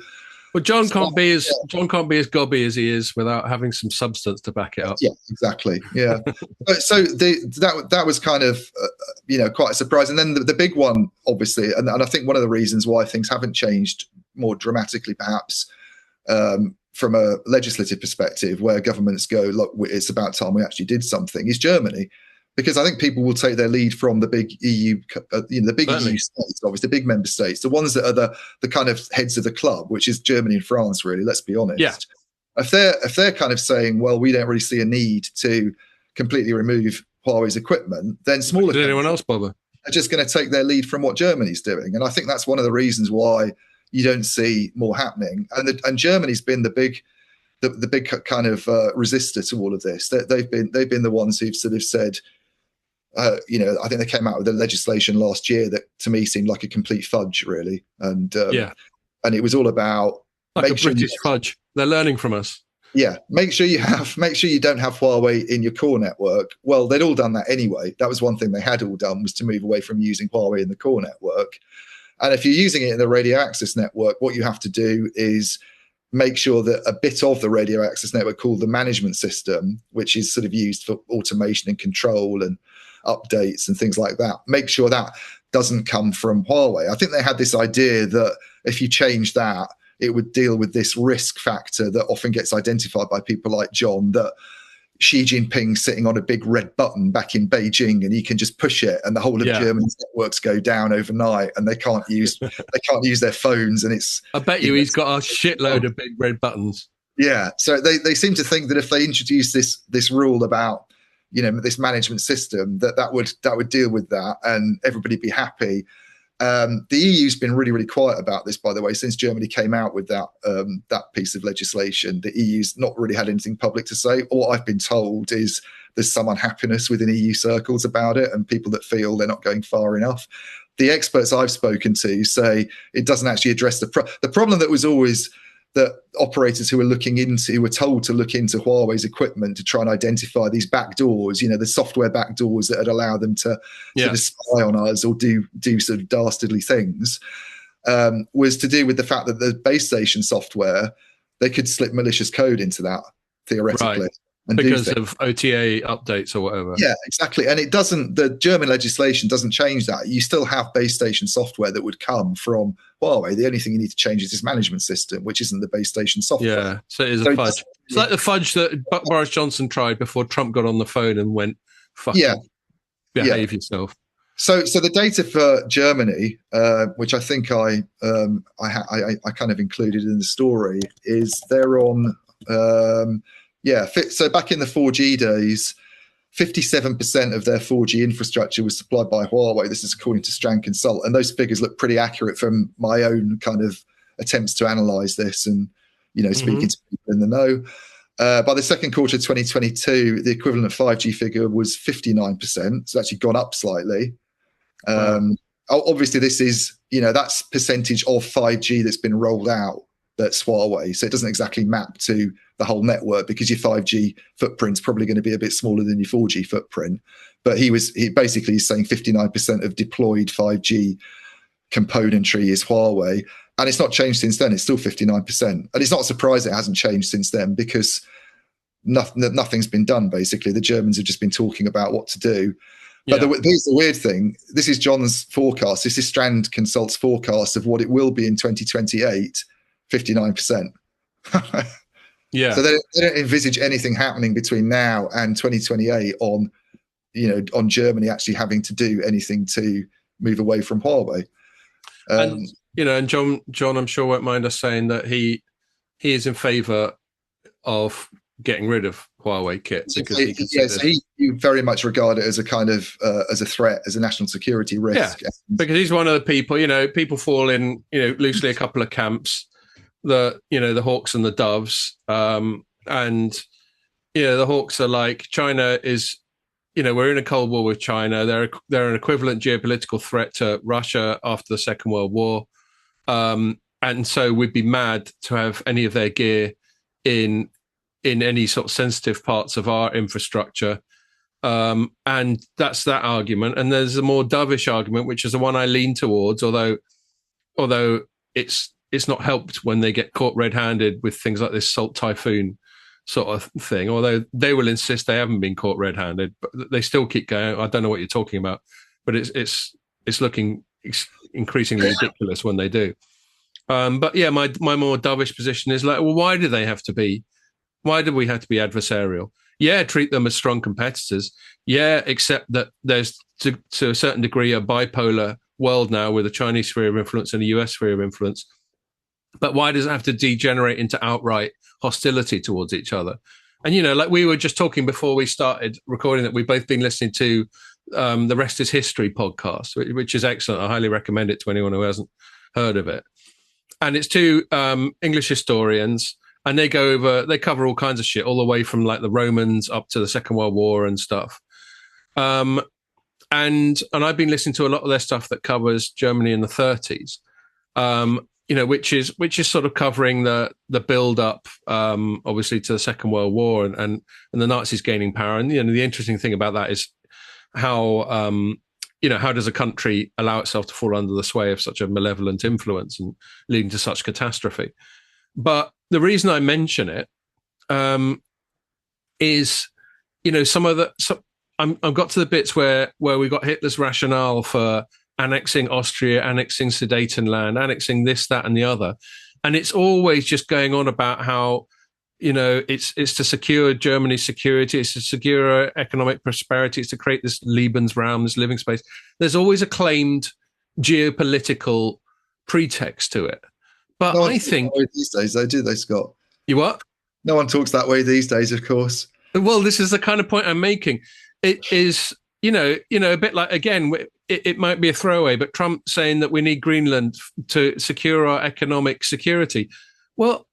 well, John can't be as gobby as he is without having some substance to back it up. Yeah, exactly. Yeah. So that was kind of quite a surprise. And then the big one, obviously, and I think one of the reasons why things haven't changed more dramatically, perhaps from a legislative perspective, where governments go, look, it's about time we actually did something, is Germany. Because I think people will take their lead from the big EU, the big Certainly. EU states, obviously, the big member states, the ones that are the kind of heads of the club, which is Germany and France, really. Let's be honest. Yeah. If they're kind of saying, well, we don't really see a need to completely remove Huawei's equipment, then smaller Did anyone else bother? are just going to take their lead from what Germany's doing, and I think that's one of the reasons why you don't see more happening. And Germany's been the big kind of resistor to all of this. They've been the ones who've sort of said. I think they came out with a legislation last year that to me seemed like a complete fudge, really. And and it was all about like a British fudge. They're learning from us. Yeah, make sure you don't have Huawei in your core network. Well, they'd all done that anyway. That was one thing they had all done, was to move away from using Huawei in the core network. And if you're using it in the radio access network, what you have to do is make sure that a bit of the radio access network called the management system, which is sort of used for automation and control and updates and things like that, make sure that doesn't come from Huawei. I think they had this idea that if you change that, it would deal with this risk factor that often gets identified by people like John, that Xi Jinping's sitting on a big red button back in Beijing and he can just push it and the whole of Germany's networks go down overnight and they can't use their phones, and it's I bet you he's got a shitload of big red buttons. Yeah. So they seem to think that if they introduce this rule about this management system, that would deal with that and everybody be happy. The EU's been really, really quiet about this, by the way, since Germany came out with that piece of legislation. The EU's not really had anything public to say. All I've been told is there's some unhappiness within EU circles about it and people that feel they're not going far enough. The experts I've spoken to say it doesn't actually address the problem that was always that operators who were told to look into Huawei's equipment to try and identify these backdoors, the software backdoors that would allow them to sort of spy on us or do sort of dastardly things, was to do with the fact that the base station software, they could slip malicious code into that theoretically. Right. Because of OTA updates or whatever. Yeah, exactly. And the German legislation doesn't change that. You still have base station software that would come from Huawei. The only thing you need to change is this management system, which isn't the base station software. Yeah, so it is a fudge. It's like the fudge that Boris Johnson tried before Trump got on the phone and went, behave yourself. So the data for Germany, which I think I kind of included in the story, is they're on... so back in the 4G days, 57% of their 4G infrastructure was supplied by Huawei. This is according to Strand Consult, and those figures look pretty accurate from my own kind of attempts to analyze this and, speaking to people in the know. By the second quarter of 2022, the equivalent 5G figure was 59%. So it's actually gone up slightly. Wow. obviously this is, that's percentage of 5G that's been rolled out. That's Huawei. So it doesn't exactly map to the whole network, because your 5G footprint's probably going to be a bit smaller than your 4G footprint. But he basically is saying 59% of deployed 5G componentry is Huawei. And it's not changed since then. It's still 59%. And it's not surprising it hasn't changed since then, because nothing's been done, basically. The Germans have just been talking about what to do. But here's the weird thing. This is John's forecast. This is Strand Consult's forecast of what it will be in 2028, 59%. Yeah. So they don't envisage anything happening between now and 2028 on Germany actually having to do anything to move away from Huawei. And John, I'm sure won't mind us saying that he is in favour of getting rid of Huawei kits, because he very much regard it as a kind of as a threat, as a national security risk. Yeah, because he's one of the people. People fall in loosely a couple of camps. The hawks and the doves, and the hawks are like, China is, we're in a Cold War with China. They're an equivalent geopolitical threat to Russia after the Second World War, and so we'd be mad to have any of their gear in any sort of sensitive parts of our infrastructure. And that's that argument. And there's a more dovish argument, which is the one I lean towards, although it's not helped when they get caught red-handed with things like this Salt Typhoon sort of thing, although they will insist they haven't been caught red-handed, but they still keep going, I don't know what you're talking about, but it's looking increasingly ridiculous when they do. But yeah, my more dovish position is like, well, why do we have to be adversarial? Yeah, treat them as strong competitors. Yeah, except that there's to a certain degree a bipolar world now with a Chinese sphere of influence and a US sphere of influence. But why does it have to degenerate into outright hostility towards each other? And, like we were just talking before we started recording, that we've both been listening to the Rest is History podcast, which is excellent. I highly recommend it to anyone who hasn't heard of it. And it's two English historians, and they cover all kinds of shit, all the way from like the Romans up to the Second World War and stuff. And I've been listening to a lot of their stuff that covers Germany in the 30s. Which is sort of covering the build up, obviously, to the Second World War and the Nazis gaining power. And the interesting thing about that is how how does a country allow itself to fall under the sway of such a malevolent influence and leading to such catastrophe? But the reason I mention it is, I've got to the bits where we got Hitler's rationale for annexing Austria, annexing Sudetenland, annexing this, that, and the other. And it's always just going on about how, it's to secure Germany's security, it's to secure economic prosperity, it's to create this Lebensraum, this living space. There's always a claimed geopolitical pretext to it. But no I think these days, though, do they, Scott? You what? No one talks that way these days, of course. Well, this is the kind of point I'm making. It is, a bit like, again, it might be a throwaway, but Trump saying that we need Greenland to secure our economic security. Well,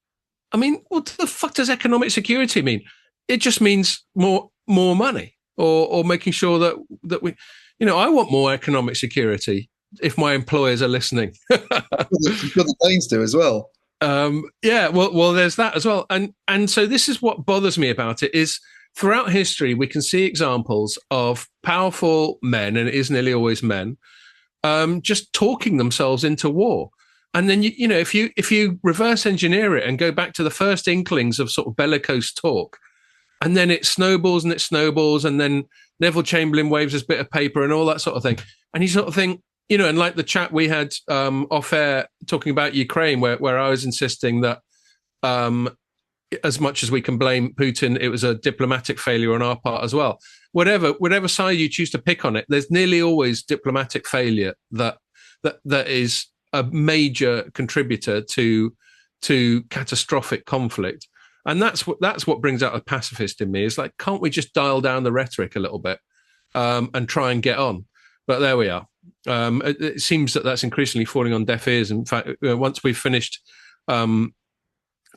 I mean, what the fuck does economic security mean? It just means more money, or making sure that we, I want more economic security if my employers are listening. The Danes do as well. Yeah, well, there's that as well. And so this is what bothers me about it is, throughout history, we can see examples of powerful men, and it is nearly always men, just talking themselves into war. And then, if you reverse engineer it and go back to the first inklings of sort of bellicose talk, and then it snowballs, and then Neville Chamberlain waves his bit of paper and all that sort of thing. And you sort of think, and like the chat we had off air talking about Ukraine, where I was insisting that as much as we can blame Putin, it was a diplomatic failure on our part as well. Whatever side you choose to pick on it, there's nearly always diplomatic failure that is a major contributor to catastrophic conflict. And that's what brings out a pacifist in me. Is like, can't we just dial down the rhetoric a little bit and try and get on? But there we are. It seems that's increasingly falling on deaf ears. In fact, once we've finished talking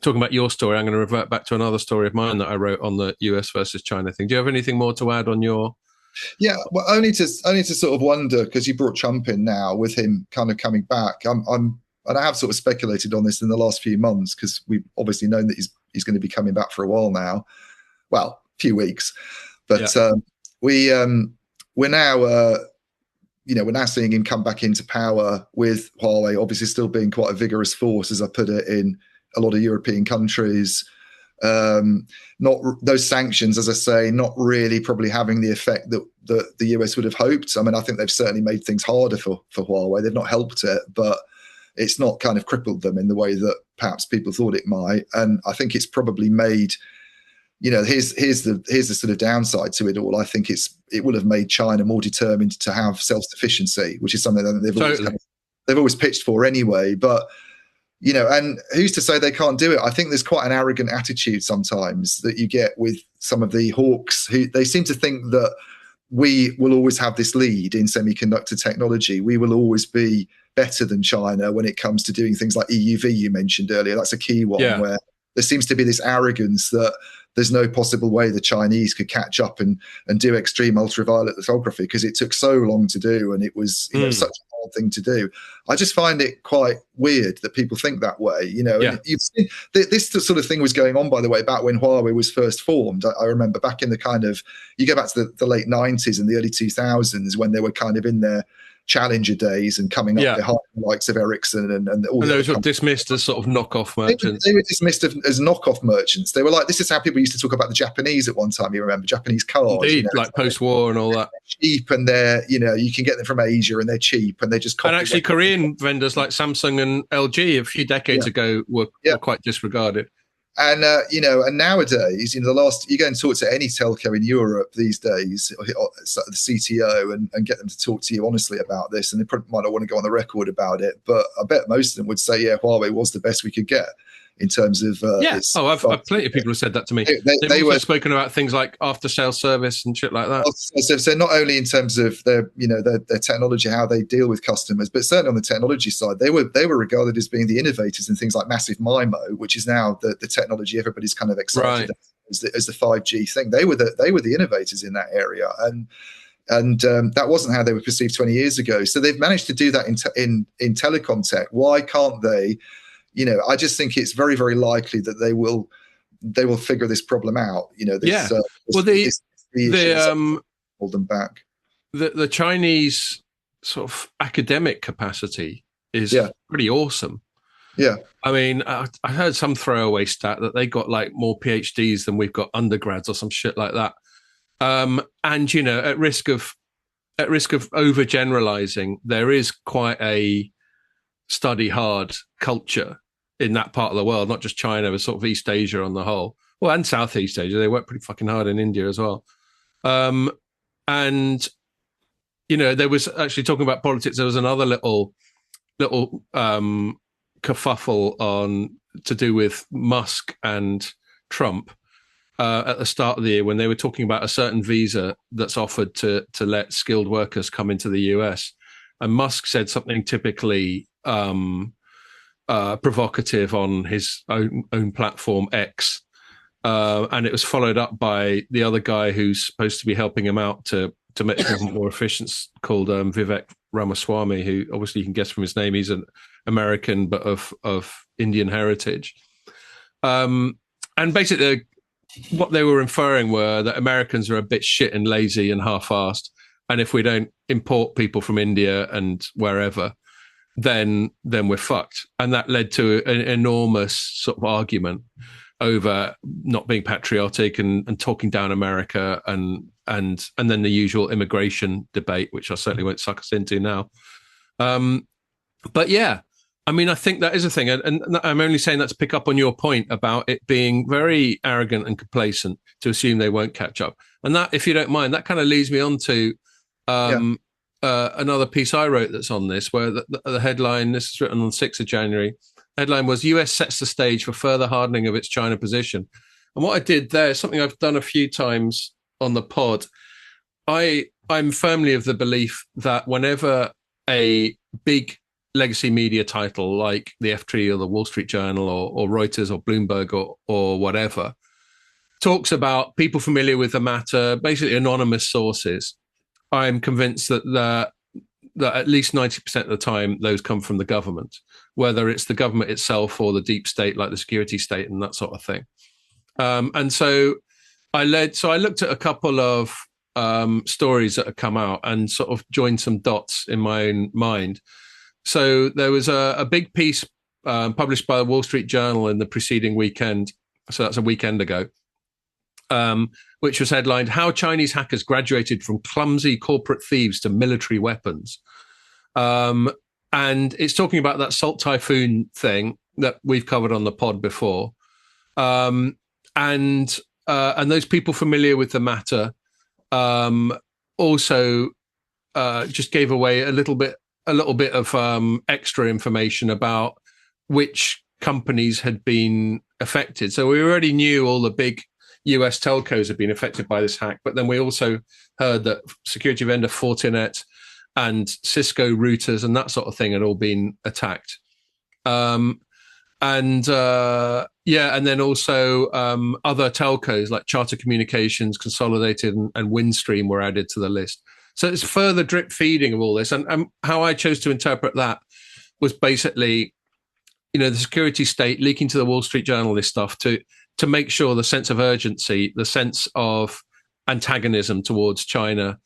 about your story, I'm going to revert back to another story of mine that I wrote on the US versus China thing. Do you have anything more to add on your Yeah, well, only to sort of wonder, because you brought Trump in now with him kind of coming back. And I have sort of speculated on this in the last few months, because we've obviously known that he's going to be coming back for a while now. Well, a few weeks, but we're now we're now seeing him come back into power with Huawei obviously still being quite a vigorous force, as I put it, in a lot of European countries. Not those sanctions, as I say, not really probably having the effect that the US would have hoped. I mean, I think they've certainly made things harder for Huawei. They've not helped it, but it's not kind of crippled them in the way that perhaps people thought it might. And I think it's probably made, here's the sort of downside to it all. I think it will have made China more determined to have self-sufficiency, which is something that they've always pitched for anyway. But and who's to say they can't do it? I think there's quite an arrogant attitude sometimes that you get with some of the hawks, who they seem to think that we will always have this lead in semiconductor technology. We will always be better than China when it comes to doing things like EUV you mentioned earlier. That's a key one, where there seems to be this arrogance that there's no possible way the Chinese could catch up and do extreme ultraviolet lithography, because it took so long to do, and it was such a hard thing to do. I just find it quite weird that people think that way. And you've seen this sort of thing was going on, by the way, back when Huawei was first formed. I remember back in the kind of, you go back to the late 90s and the early 2000s, when they were kind of in their challenger days and coming up behind the likes of Ericsson and all. And those were dismissed as sort of knockoff merchants. They were dismissed as knockoff merchants. They were like, this is how people used to talk about the Japanese at one time. You remember Japanese cars, indeed, like post-war and all that. Cheap, and they're you can get them from Asia, and they're cheap, and they just and actually Korean vendors like Samsung and LG a few decades ago were quite disregarded. And and nowadays, you go and talk to any telco in Europe these days, the CTO, and get them to talk to you honestly about this, and they probably might not want to go on the record about it, but I bet most of them would say, Huawei was the best we could get in terms of I've plenty of people have said that to me. They've also spoken about things like after sales service and shit like that. So not only in terms of their technology, how they deal with customers, but certainly on the technology side, they were regarded as being the innovators in things like massive MIMO, which is now the technology everybody's kind of excited as the 5G thing. They were the innovators in that area, and that wasn't how they were perceived 20 years ago. So they've managed to do that in telecom tech. Why can't they? I just think it's very, very likely that they will figure this problem out. Hold them back. The Chinese sort of academic capacity is pretty awesome. Yeah, I mean, I heard some throwaway stat that they got like more PhDs than we've got undergrads or some shit like that. And at risk of overgeneralizing, there is quite a study hard culture in that part of the world, not just China, but sort of East Asia on the whole. Well, and Southeast Asia. They work pretty fucking hard in India as well. And, there was actually talking about politics. There was another little kerfuffle to do with Musk and Trump at the start of the year, when they were talking about a certain visa that's offered to let skilled workers come into the US. And Musk said something typically provocative on his own platform X, and it was followed up by the other guy who's supposed to be helping him out to make the government more efficient, called Vivek Ramaswamy, who obviously you can guess from his name he's an American but of Indian heritage. And basically what they were inferring were that Americans are a bit shit and lazy and half-assed, and if we don't import people from India and wherever, then we're fucked. And that led to an enormous sort of argument over not being patriotic and talking down America and then the usual immigration debate, which I certainly won't suck us into now. But yeah, I mean, I think that is a thing. And I'm only saying that to pick up on your point about it being very arrogant and complacent to assume they won't catch up. And that, if you don't mind, that kind of leads me on to another piece I wrote that's on this, where the headline, this is written on 6th of January, headline was US sets the stage for further hardening of its China position. And what I did there is something I've done a few times on the pod. I'm firmly of the belief that whenever a big legacy media title like the F3 or the Wall Street Journal or Reuters or Bloomberg or whatever talks about people familiar with the matter, basically anonymous sources, I'm convinced that at least 90% of the time those come from the government, whether it's the government itself or the deep state, like the security state and that sort of thing. And so I looked at a couple of stories that had come out and sort of joined some dots in my own mind. So there was a big piece published by the Wall Street Journal in the preceding weekend. So that's a weekend ago, which was headlined, "How Chinese Hackers Graduated from Clumsy Corporate Thieves to Military Weapons." And it's talking about that Salt Typhoon thing that we've covered on the pod before. And those people familiar with the matter also just gave away a little bit of extra information about which companies had been affected. So we already knew all the big US telcos had been affected by this hack, but then we also heard that security vendor Fortinet and Cisco routers and that sort of thing had all been attacked. And then also other telcos like Charter Communications, Consolidated, and Windstream were added to the list. So it's further drip feeding of all this. And how I chose to interpret that was basically, the security state leaking to the Wall Street Journal this stuff to make sure the sense of urgency, the sense of antagonism towards China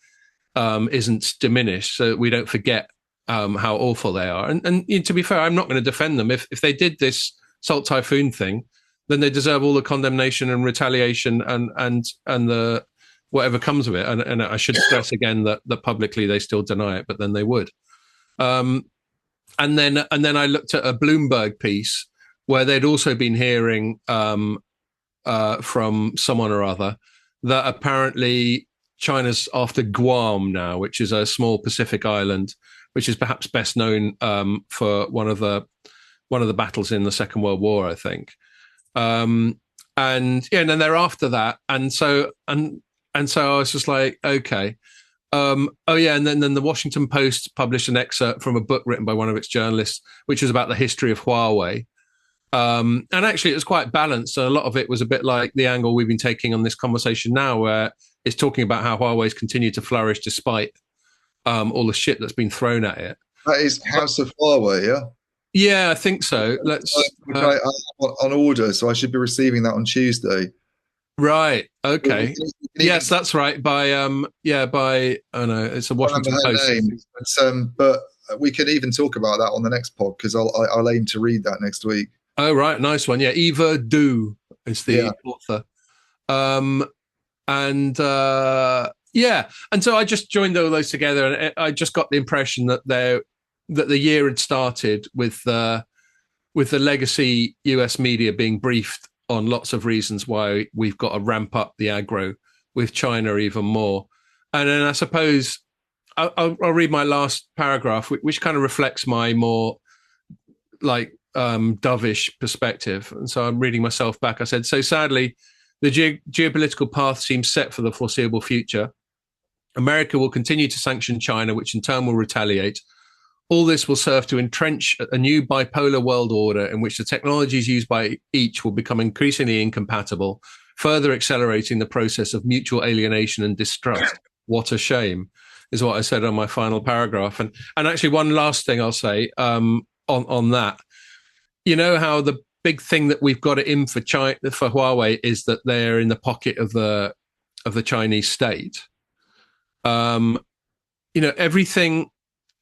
isn't diminished, so that we don't forget how awful they are. And to be fair, I'm not going to defend them. If they did this Salt Typhoon thing, then they deserve all the condemnation and retaliation and the whatever comes of it. And I should stress again that publicly they still deny it, but then they would. And then I looked at a Bloomberg piece where they'd also been hearing from someone or other that apparently China's after Guam now, which is a small Pacific island, which is perhaps best known for one of the battles in the Second World War, I think. And then they're after that, and so I was just like, okay. And then the Washington Post published an excerpt from a book written by one of its journalists, which was about the history of Huawei. And actually, it was quite balanced. So a lot of it was a bit like the angle we've been taking on this conversation now, where it's talking about how Huawei's continued to flourish despite all the shit that's been thrown at it. That is House of Huawei, yeah? Yeah, I think so. Let's. I have on order, so I should be receiving that on Tuesday. Right. Okay. Yes, that's right. By oh no, it's a Washington Post. But we can even talk about that on the next pod because I'll aim to read that next week. Oh right, nice one. Yeah, Eva Du is the author. And so I just joined all those together, and I just got the impression that the year had started with the legacy US media being briefed on lots of reasons why we've got to ramp up the aggro with China even more. And then I suppose I'll read my last paragraph, which kind of reflects my more like dovish perspective. And so I'm reading myself back. I said, so sadly, the geopolitical path seems set for the foreseeable future. America will continue to sanction China, which in turn will retaliate. All this will serve to entrench a new bipolar world order in which the technologies used by each will become increasingly incompatible, further accelerating the process of mutual alienation and distrust. What a shame, is what I said on my final paragraph. And actually, one last thing I'll say on that. You know how the big thing that we've got it in for Huawei is that they're in the pocket of the Chinese state.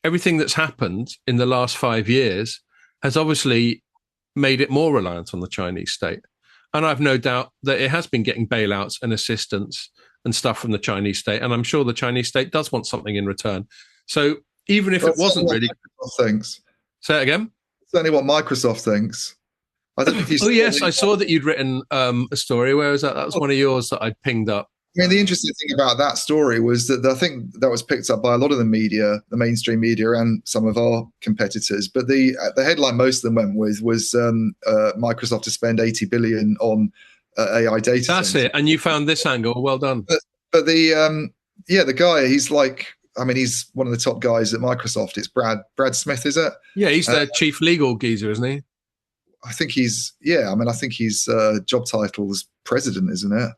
Everything that's happened in the last 5 years has obviously made it more reliant on the Chinese state. And I've no doubt that it has been getting bailouts and assistance and stuff from the Chinese state. And I'm sure the Chinese state does want something in return. So even if it wasn't really... Thanks. Say it again? Certainly what Microsoft thinks. I don't know if you yes, I saw that you'd written a story. Where was that? That was one of yours that I'd pinged up. I mean, the interesting thing about that story was that I think that was picked up by a lot of the media, the mainstream media, and some of our competitors. But the headline most of them went with was Microsoft to spend $80 billion on AI data. That's it. And you found this angle. Well done. But the guy, he's like, I mean, he's one of the top guys at Microsoft. It's Brad Smith, is it? Yeah, he's their chief legal geezer, isn't he? I think his job title is president, isn't it?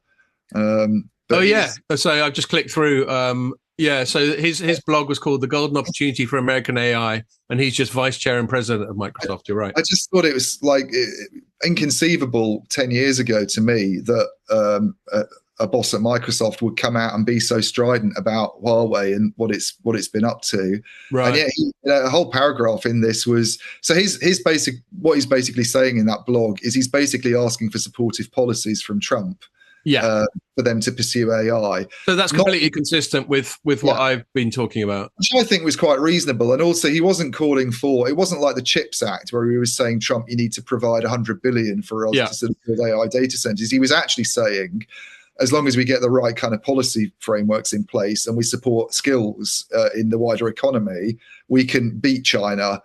So I've just clicked through. Yeah, so his blog was called "The Golden Opportunity for American AI," and he's just vice chair and president of Microsoft. You're right. I just thought it was like inconceivable 10 years ago to me that a boss at Microsoft would come out and be so strident about Huawei and what it's been up to. Right. And yet a whole paragraph in this was, so what he's basically saying in that blog is he's basically asking for supportive policies from Trump. Yeah. For them to pursue AI. So that's completely consistent with what I've been talking about. Which I think was quite reasonable. And also he wasn't calling for, it wasn't like the CHIPS Act where he was saying, Trump, you need to provide 100 billion for us to sort of build AI data centers. He was actually saying, as long as we get the right kind of policy frameworks in place and we support skills in the wider economy, we can beat China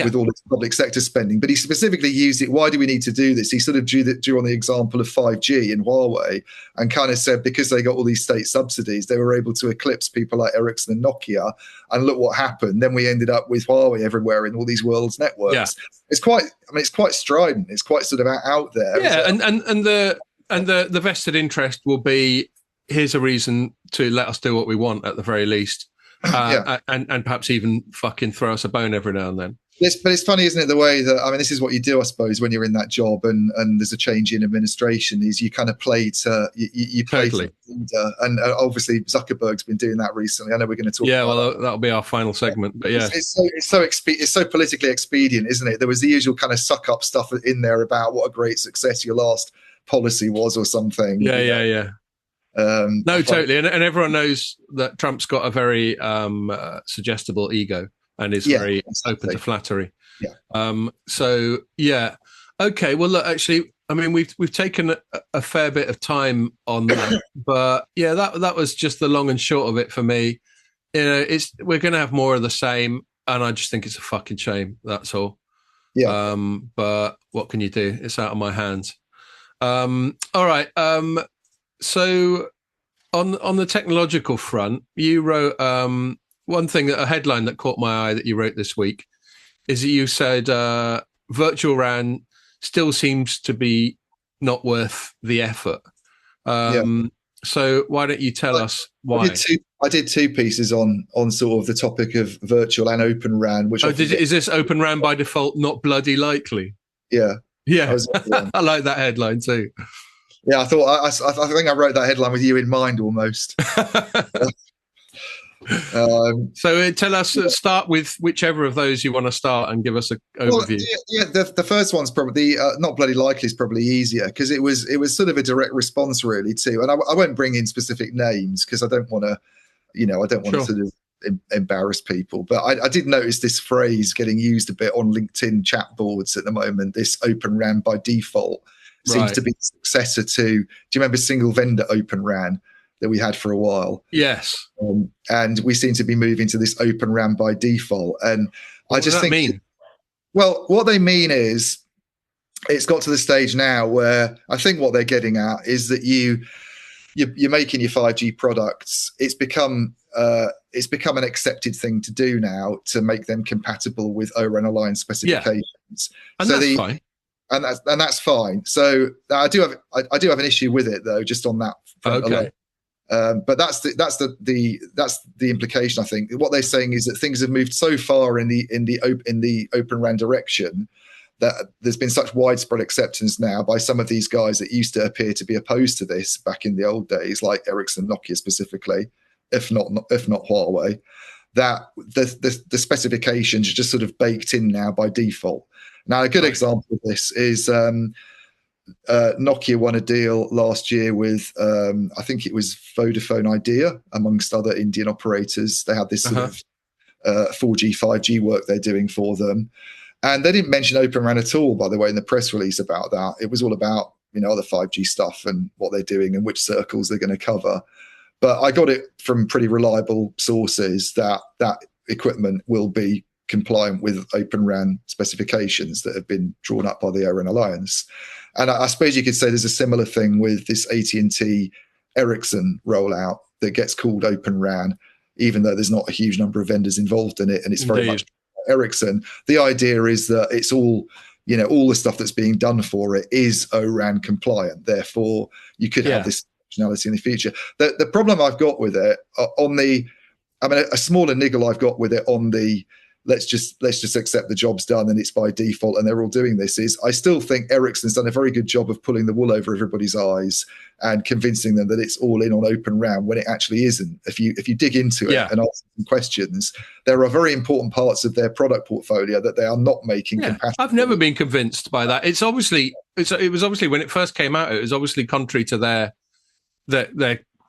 with all its public sector spending. But he specifically used it. Why do we need to do this? He sort of drew on the example of 5G and Huawei and kind of said because they got all these state subsidies, they were able to eclipse people like Ericsson and Nokia. And look what happened. Then we ended up with Huawei everywhere in all these world's networks. Yeah. It's quite strident. It's quite sort of out there. Yeah, and the vested interest will be, here's a reason to let us do what we want at the very least. And perhaps even fucking throw us a bone every now and then. But it's funny, isn't it? The way that, I mean, this is what you do, I suppose, when you're in that job and there's a change in administration, is you kind of play to you play to the leader. And obviously Zuckerberg's been doing that recently. I know we're going to talk. Yeah, well, that'll be our final segment. But yeah, it's so politically expedient, isn't it? There was the usual kind of suck up stuff in there about what a great success your last policy was or something. Yeah. No, totally, and everyone knows that Trump's got a very suggestible ego and is very open to flattery. So okay. Well, look, actually, I mean, we've taken a fair bit of time on that, but yeah, that was just the long and short of it for me. You know, we're going to have more of the same, and I just think it's a fucking shame. That's all. Yeah. But what can you do? It's out of my hands. All right. So on the technological front, you wrote one thing, a headline that caught my eye that you wrote this week is that you said virtual RAN still seems to be not worth the effort. So why don't you tell us why? I did two pieces on sort of the topic of virtual and open RAN. Which is this open RAN by default not bloody likely? Yeah. I like that headline too. Yeah, I think I wrote that headline with you in mind almost. So tell us, start with whichever of those you want to start and give us an overview. The first one's probably not bloody likely is probably easier because it was sort of a direct response really too. And I won't bring in specific names because I don't want to, to sort of embarrass people. But I did notice this phrase getting used a bit on LinkedIn chat boards at the moment. This open RAN by default seems to be the successor to. Do you remember single vendor open RAN that we had for a while? Yes. And we seem to be moving to this open RAN by default. And what does that mean? Well, what they mean is it's got to the stage now where I think what they're getting at is that you're making your 5G products. It's become an accepted thing to do now to make them compatible with O-RAN Alliance specifications. And so that's fine. And that's fine. So I do have an issue with it though, just on that front alone. But that's the implication. I think what they're saying is that things have moved so far in the open RAN direction that there's been such widespread acceptance now by some of these guys that used to appear to be opposed to this back in the old days, like Ericsson, Nokia specifically, if not Huawei, that the specifications are just sort of baked in now by default. Now, a good example of this is Nokia won a deal last year with, I think it was Vodafone Idea, amongst other Indian operators. They had this sort of 4G, 5G work they're doing for them. And they didn't mention Open RAN at all, by the way, in the press release about that. It was all about, other 5G stuff and what they're doing and which circles they're going to cover. But I got it from pretty reliable sources that equipment will be compliant with Open RAN specifications that have been drawn up by the O-RAN Alliance. And I suppose you could say there's a similar thing with this AT&T Ericsson rollout that gets called Open RAN, even though there's not a huge number of vendors involved in it, and it's very much Ericsson. The idea is that it's all, all the stuff that's being done for it is O-RAN compliant. Therefore, you could have this functionality in the future. The problem I've got with it on the I mean, a smaller niggle I've got with it on the let's just accept the job's done and it's by default and they're all doing this is I still think Ericsson's done a very good job of pulling the wool over everybody's eyes and convincing them that it's all in on Open RAN when it actually isn't. If you dig into it and ask some questions, there are very important parts of their product portfolio that they are not making compatible. I've never been convinced by that. It was obviously when it first came out, it was obviously contrary to their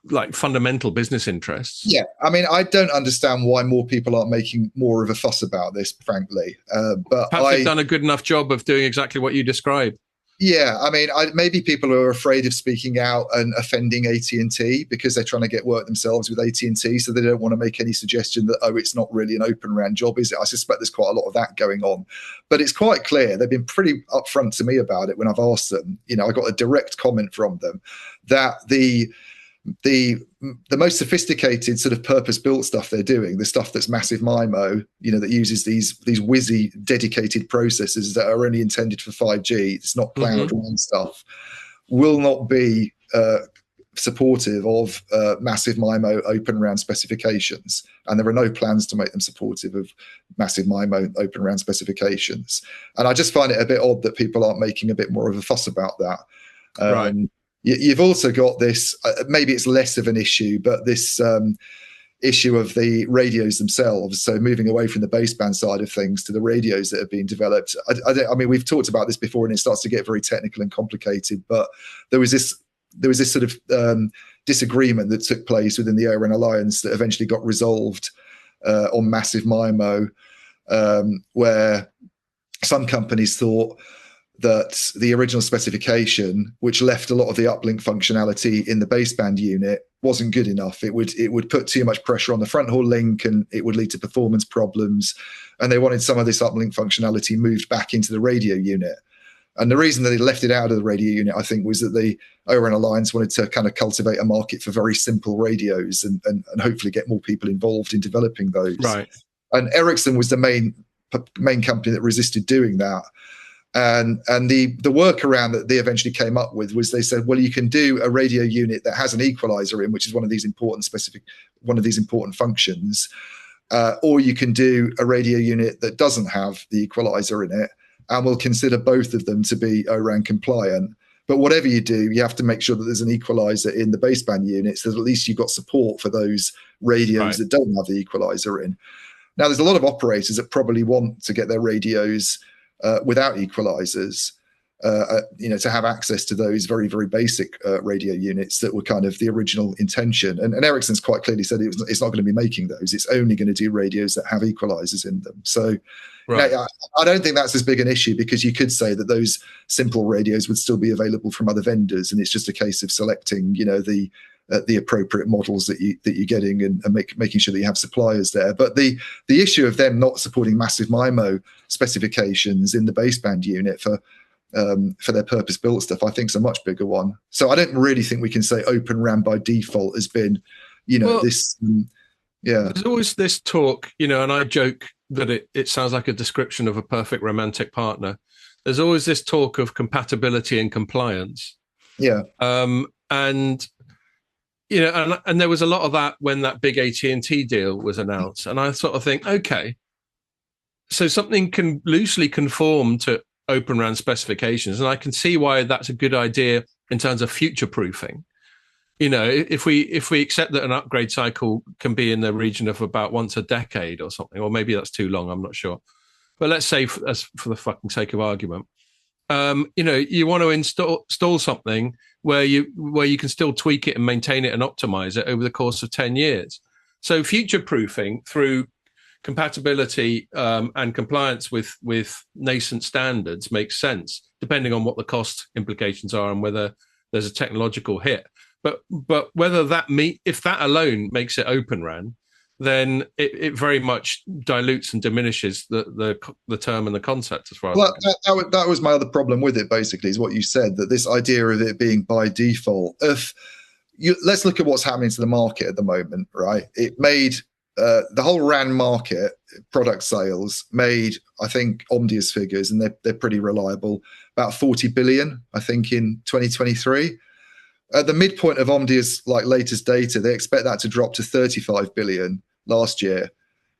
like fundamental business interests. Yeah, I mean, I don't understand why more people aren't making more of a fuss about this, frankly. But perhaps they've done a good enough job of doing exactly what you described. Yeah, I mean, maybe people are afraid of speaking out and offending AT&T because they're trying to get work themselves with AT&T, so they don't want to make any suggestion that, oh, it's not really an Open RAN job, is it? I suspect there's quite a lot of that going on. But it's quite clear, they've been pretty upfront to me about it when I've asked them. You know, I got a direct comment from them that the most sophisticated sort of purpose-built stuff they're doing, the stuff that's massive MIMO, you know, that uses these whizzy dedicated processors that are only intended for 5G, it's not cloud RAN stuff, will not be supportive of massive MIMO Open RAN specifications. And there are no plans to make them supportive of massive MIMO Open RAN specifications. And I just find it a bit odd that people aren't making a bit more of a fuss about that. Right. You've also got this, maybe it's less of an issue, but this issue of the radios themselves. So moving away from the baseband side of things to the radios that have been developed. I mean, we've talked about this before and it starts to get very technical and complicated, but there was this sort of disagreement that took place within the ORAN Alliance that eventually got resolved on massive MIMO, where some companies thought that the original specification, which left a lot of the uplink functionality in the baseband unit, wasn't good enough. It would put too much pressure on the front haul link and it would lead to performance problems. And they wanted some of this uplink functionality moved back into the radio unit. And the reason that they left it out of the radio unit, I think, was that the ORAN Alliance wanted to kind of cultivate a market for very simple radios and hopefully get more people involved in developing those. Right. And Ericsson was the main company that resisted doing that. And the workaround that they eventually came up with was they said, well, you can do a radio unit that has an equalizer in, which is one of these important functions, or you can do a radio unit that doesn't have the equalizer in it, and we'll consider both of them to be ORAN compliant. But whatever you do, you have to make sure that there's an equalizer in the baseband unit, so that at least you've got support for those radios that don't have the equalizer in. Now, there's a lot of operators that probably want to get their radios without equalizers, to have access to those very, very basic radio units that were kind of the original intention. And Ericsson's quite clearly said it's not going to be making those. It's only going to do radios that have equalizers in them. So I don't think that's as big an issue, because you could say that those simple radios would still be available from other vendors, and it's just a case of selecting, the appropriate models that you're getting and making sure that you have suppliers there. But the issue of them not supporting massive MIMO specifications in the baseband unit for their purpose-built stuff, I think is a much bigger one. So I don't really think we can say Open RAN by default has been, this. There's always this talk, and I joke that it sounds like a description of a perfect romantic partner. There's always this talk of compatibility and compliance. Yeah. And there was a lot of that when that big AT&T deal was announced. And I sort of think, okay, so something can loosely conform to Open RAN specifications. And I can see why that's a good idea in terms of future proofing. If we accept that an upgrade cycle can be in the region of about once a decade or something, or maybe that's too long, I'm not sure. But let's say, for the fucking sake of argument, you want to install something where you can still tweak it and maintain it and optimize it over the course of 10 years. So future proofing through compatibility and compliance with nascent standards makes sense, depending on what the cost implications are and whether there's a technological hit. But whether if that alone makes it Open RAN, then it very much dilutes and diminishes the term and the concept as far as. Well, that was my other problem with it, basically, is what you said, that this idea of it being by default. Let's look at what's happening to the market at the moment, right? It made the whole RAN market, product sales, made, I think, Omdia's figures, and they're pretty reliable, about 40 billion, I think, in 2023. At the midpoint of Omdia's latest data, they expect that to drop to 35 billion last year.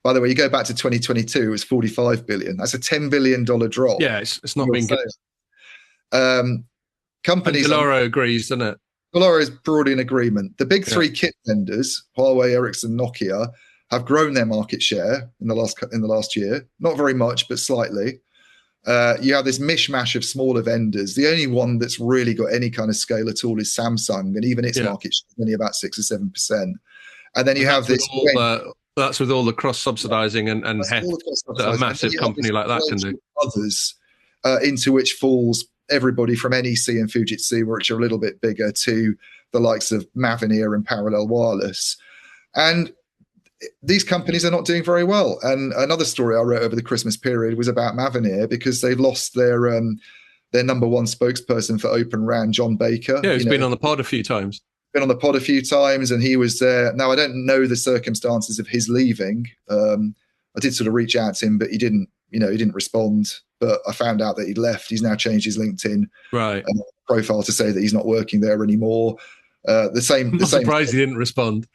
By the way, you go back to 2022, it was 45 billion. That's a $10 billion drop. Yeah, it's not been good. Companies. And Deloro agrees, doesn't it? Deloro is broadly in agreement. The big three kit vendors, Huawei, Ericsson, Nokia, have grown their market share in the last year. Not very much, but slightly. You have this mishmash of smaller vendors. The only one that's really got any kind of scale at all is Samsung, and even its market share is only about 6 or 7%. And then you have this. That's with all the cross-subsidizing and heft that a massive company like that can do. Others, into which falls everybody from NEC and Fujitsu, which are a little bit bigger, to the likes of Mavenir and Parallel Wireless. And these companies are not doing very well. And another story I wrote over the Christmas period was about Mavenir, because they've lost their number one spokesperson for Open RAN, John Baker. Yeah, he's been on the pod a few times. And he was there. Now, I don't know the circumstances of his leaving. I did sort of reach out to him, but he didn't respond. But I found out that he'd left. He's now changed his LinkedIn profile to say that he's not working there anymore. I'm surprised he didn't respond.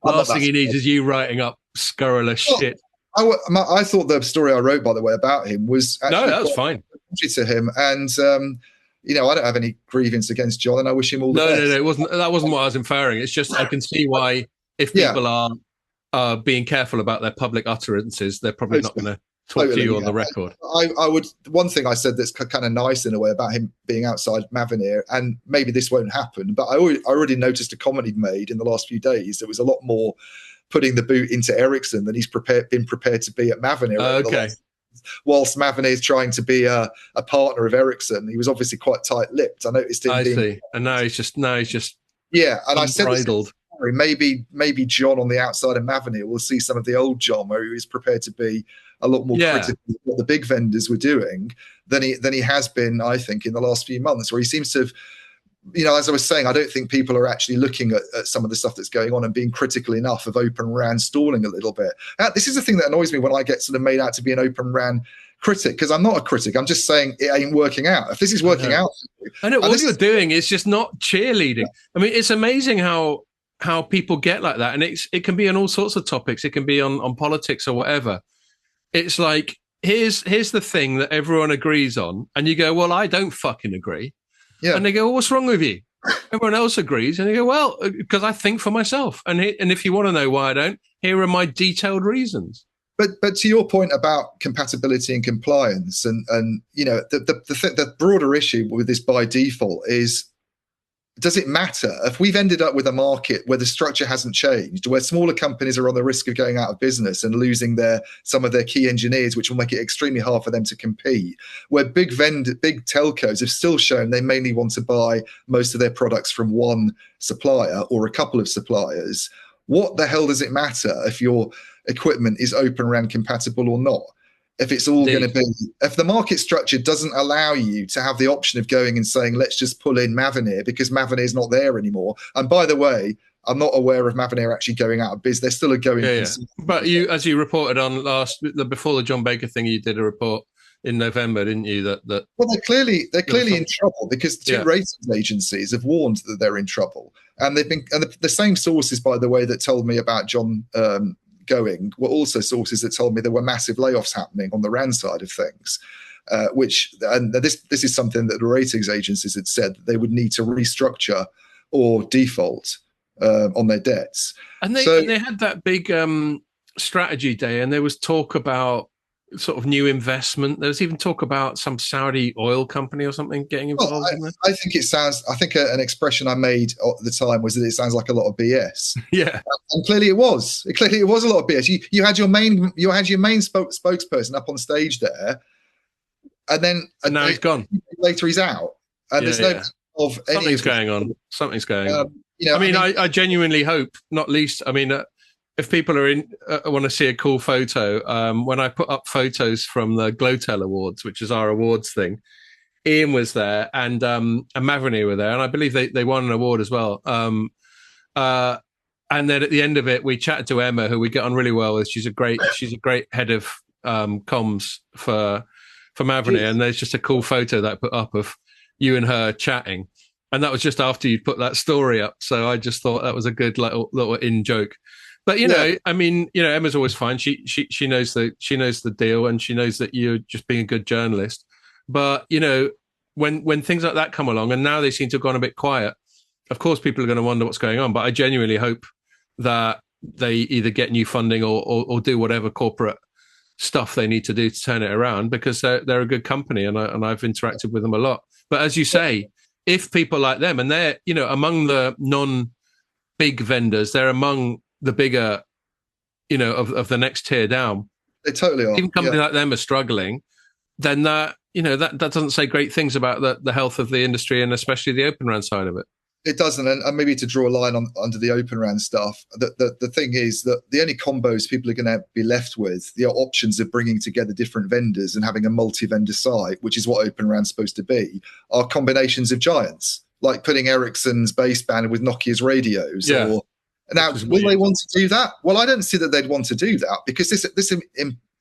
Last thing he needs is you writing up scurrilous shit. I thought the story I wrote, by the way, about him was actually that was fine to him. And I don't have any grievance against John, and I wish him all the best. No, that wasn't what I was inferring. It's just I can see why, if people are being careful about their public utterances, they're probably not going to talk to you on the record. One thing I said that's kind of nice in a way about him being outside Mavenir, and maybe this won't happen, but I already noticed a comment he'd made in the last few days that was a lot more putting the boot into Ericsson than he's been prepared to be at Mavenir. Okay. Whilst Mavenir is trying to be a partner of Ericsson, he was obviously quite tight-lipped. I noticed him. I see, and now he's just yeah. And I said, maybe John on the outside of Mavenir will see some of the old John, where he was prepared to be a lot more critical of what the big vendors were doing than he has been, I think, in the last few months, where he seems to have. As I was saying, I don't think people are actually looking at some of the stuff that's going on and being critical enough of Open RAN stalling a little bit. This is the thing that annoys me when I get sort of made out to be an Open RAN critic, because I'm not a critic. I'm just saying it ain't working out. If this is working out, I know all you're doing is just not cheerleading. I mean, it's amazing how people get like that, and it can be on all sorts of topics. It can be on politics or whatever. It's like here's the thing that everyone agrees on, and you go, well, I don't fucking agree. Yeah. And they go, well, what's wrong with you? Everyone else agrees. And they go, well, because I think for myself. And if you want to know why I don't, here are my detailed reasons. But to your point about compatibility and compliance, and the broader issue with this by default is, does it matter if we've ended up with a market where the structure hasn't changed, where smaller companies are on the risk of going out of business and losing some of their key engineers, which will make it extremely hard for them to compete, where big telcos have still shown they mainly want to buy most of their products from one supplier or a couple of suppliers? What the hell does it matter if your equipment is Open RAN compatible or not? If it's all going to be, if the market structure doesn't allow you to have the option of going and saying, let's just pull in Mavenir because Mavenir is not there anymore. And by the way, I'm not aware of Mavenir actually going out of business. They're still going. Yeah. But you, as you reported on before the John Baker thing, you did a report in November, didn't you? That well, they're clearly in trouble, because the two ratings agencies have warned that they're in trouble, and they've been, and the same sources, by the way, that told me about John going were also sources that told me there were massive layoffs happening on the RAN side of things, this is something that the ratings agencies had said that they would need to restructure or default on their debts. And they had that big strategy day, and there was talk about sort of new investment. There was even talk about some Saudi oil company or something getting involved in that. I think an expression I made at the time was that it sounds like a lot of BS. Yeah, and clearly it was. Clearly it was a lot of BS. You had your main spokesperson up on stage there, and now he's gone. Later he's out, and there's no of something's going on. Something's going on. I genuinely hope, not least. If people are want to see a cool photo, when I put up photos from the Glotel Awards, which is our awards thing, Ian was there and Mavenir were there, and I believe they won an award as well. And then at the end of it, we chatted to Emma, who we get on really well with. She's a great head of comms for Mavenir, and there's just a cool photo that I put up of you and her chatting, and that was just after you put that story up. So I just thought that was a good little in joke. But I mean, Emma's always fine. She knows the deal, and she knows that you're just being a good journalist. But when things like that come along, and now they seem to have gone a bit quiet, of course people are going to wonder what's going on. But I genuinely hope that they either get new funding or do whatever corporate stuff they need to do to turn it around, because they're a good company, and I've interacted with them a lot. But as you say, if people like them, and they're among the non-big vendors, they're among the bigger, of the next tier down. They totally are. Even companies like them are struggling. Then that doesn't say great things about the health of the industry, and especially the Open RAN side of it. It doesn't, and maybe to draw a line under the Open RAN stuff, the thing is that the only combos people are going to be left with, the options of bringing together different vendors and having a multi-vendor site, which is what Open RAN's supposed to be, are combinations of giants, like putting Ericsson's baseband with Nokia's radios. Yeah. Now, will they want to do that? Well, I don't see that they'd want to do that, because this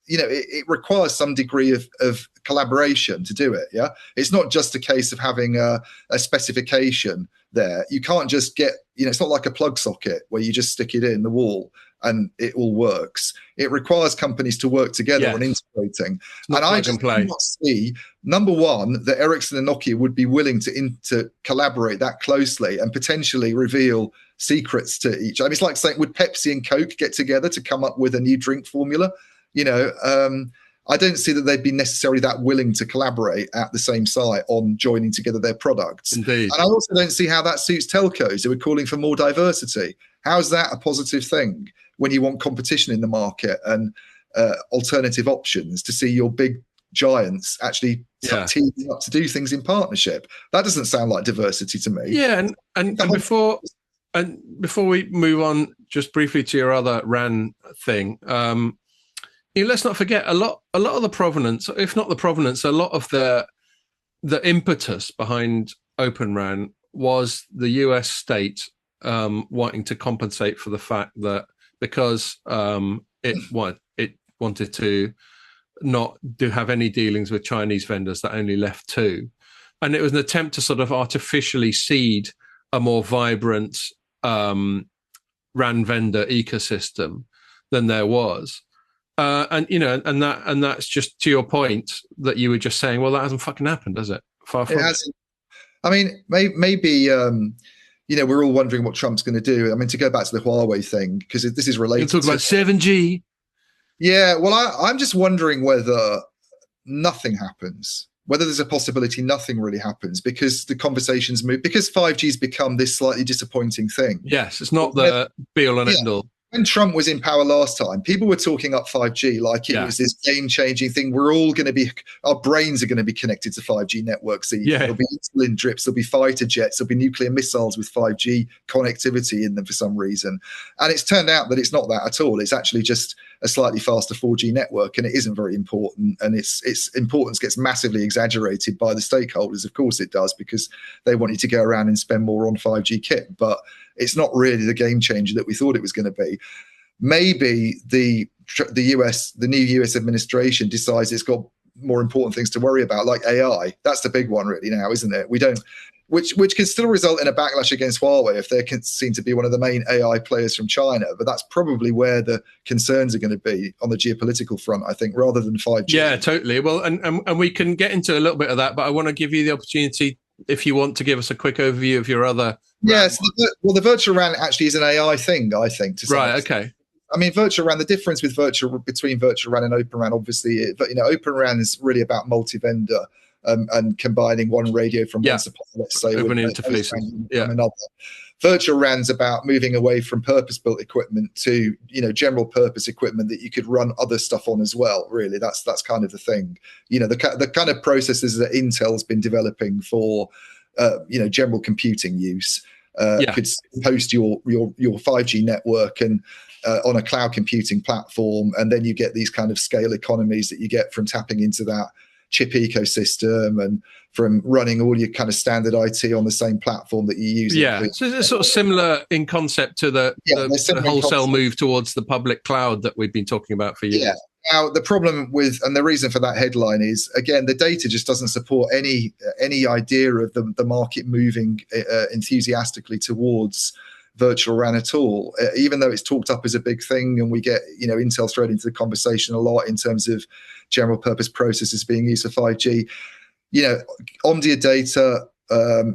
it requires some degree of collaboration to do it. Yeah, it's not just a case of having a specification there. You can't just get, it's not like a plug socket where you just stick it in the wall and it all works. It requires companies to work together on integrating. And I just cannot see, number one, that Ericsson and Nokia would be willing to collaborate that closely and potentially reveal secrets to each. I mean, it's like saying, would Pepsi and Coke get together to come up with a new drink formula? I don't see that they'd be necessarily that willing to collaborate at the same site on joining together their products. Indeed. And I also don't see how that suits telcos who are calling for more diversity. How is that a positive thing when you want competition in the market and alternative options to see your big giants actually teaming up to do things in partnership? That doesn't sound like diversity to me. Yeah, and before we move on, just briefly to your other RAN thing, let's not forget a lot of the provenance, if not the provenance, a lot of the impetus behind Open RAN was the US state wanting to compensate for the fact that because it wanted to not have any dealings with Chinese vendors, that only left two, and it was an attempt to sort of artificially seed a more vibrant RAN vendor ecosystem than there was. And that's just to your point that you were just saying. Well, that hasn't fucking happened, has it? Far from it. Hasn't. I mean, maybe we're all wondering what Trump's going to do. I mean, to go back to the Huawei thing, because this is related. You're talking about 7G. Yeah, well, I'm just wondering whether nothing happens, whether there's a possibility nothing really happens, because the conversations move, because 5G's become this slightly disappointing thing. Yes, it's not the be all and end all. When Trump was in power last time, people were talking up 5G like it was this game-changing thing. We're all going to be, our brains are going to be connected to 5G networks. So there'll be insulin drips, there'll be fighter jets, there'll be nuclear missiles with 5G connectivity in them for some reason. And it's turned out that it's not that at all. It's actually just a slightly faster 4G network, and it isn't very important. And its importance gets massively exaggerated by the stakeholders. Of course it does, because they want you to go around and spend more on 5G kit. But it's not really the game changer that we thought it was going to be. Maybe the new US administration decides it's got more important things to worry about, like AI. That's the big one really now, isn't it? Which can still result in a backlash against Huawei if they seem to be one of the main AI players from China. But that's probably where the concerns are going to be on the geopolitical front, I think, rather than 5G. Yeah, totally. Well, and we can get into a little bit of that, but I want to give you the opportunity, if you want to give us a quick overview of your other. Yes, the virtual RAN actually is an AI thing, I think. Right. Okay. I mean, virtual RAN, the difference between virtual RAN and Open RAN, obviously, Open RAN is really about multi-vendor and combining one radio from one supplier, let's say, open interfaces from another. Virtual RAN's about moving away from purpose-built equipment to, general purpose equipment that you could run other stuff on as well. Really, that's kind of the thing. The kind of processes that Intel's been developing for, general computing use could host your 5G network and on a cloud computing platform, and then you get these kind of scale economies that you get from tapping into that chip ecosystem and from running all your kind of standard IT on the same platform that you use. Yeah, so it's sort of similar in concept to the wholesale move towards the public cloud that we've been talking about for years. Yeah. Now, the problem with, and the reason for that headline is, again, the data just doesn't support any idea of the market moving enthusiastically towards virtual RAN at all, even though it's talked up as a big thing, and we get, Intel thrown into the conversation a lot in terms of general purpose processors being used for 5G. Omdia data,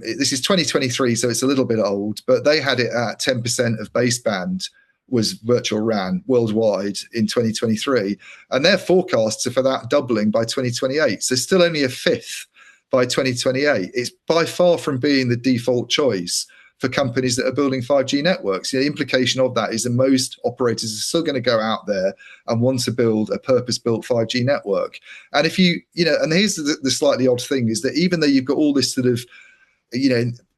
this is 2023, so it's a little bit old, but they had it at 10% of baseband was virtual RAN worldwide in 2023. And their forecasts are for that doubling by 2028. So still only a fifth by 2028. It's by far from being the default choice for companies that are building 5G networks. The implication of that is that most operators are still going to go out there and want to build a purpose-built 5G network. And if and here's the slightly odd thing, is that even though you've got all this sort of,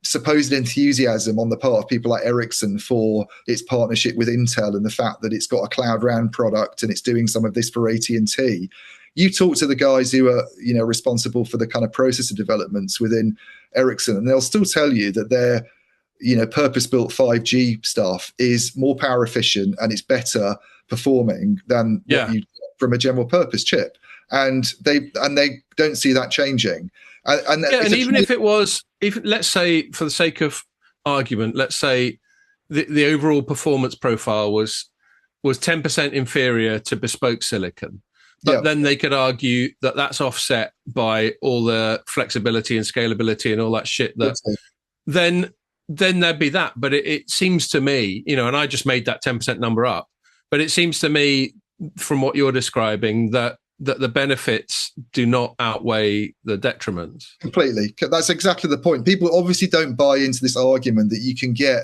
supposed enthusiasm on the part of people like Ericsson for its partnership with Intel and the fact that it's got a Cloud RAN product and it's doing some of this for AT&T, you talk to the guys who are, responsible for the kind of processor developments within Ericsson, and they'll still tell you that their, purpose-built 5G stuff is more power efficient and it's better performing than what you get from a general purpose chip. And they don't see that changing. And even if it was, let's say, for the sake of argument, let's say the overall performance profile was 10% inferior to bespoke silicon, but then they could argue that that's offset by all the flexibility and scalability and all that shit. Then there'd be that. But it seems to me, and I just made that 10% number up, but it seems to me from what you're describing that the benefits do not outweigh the detriments. Completely. That's exactly the point. People obviously don't buy into this argument that you can get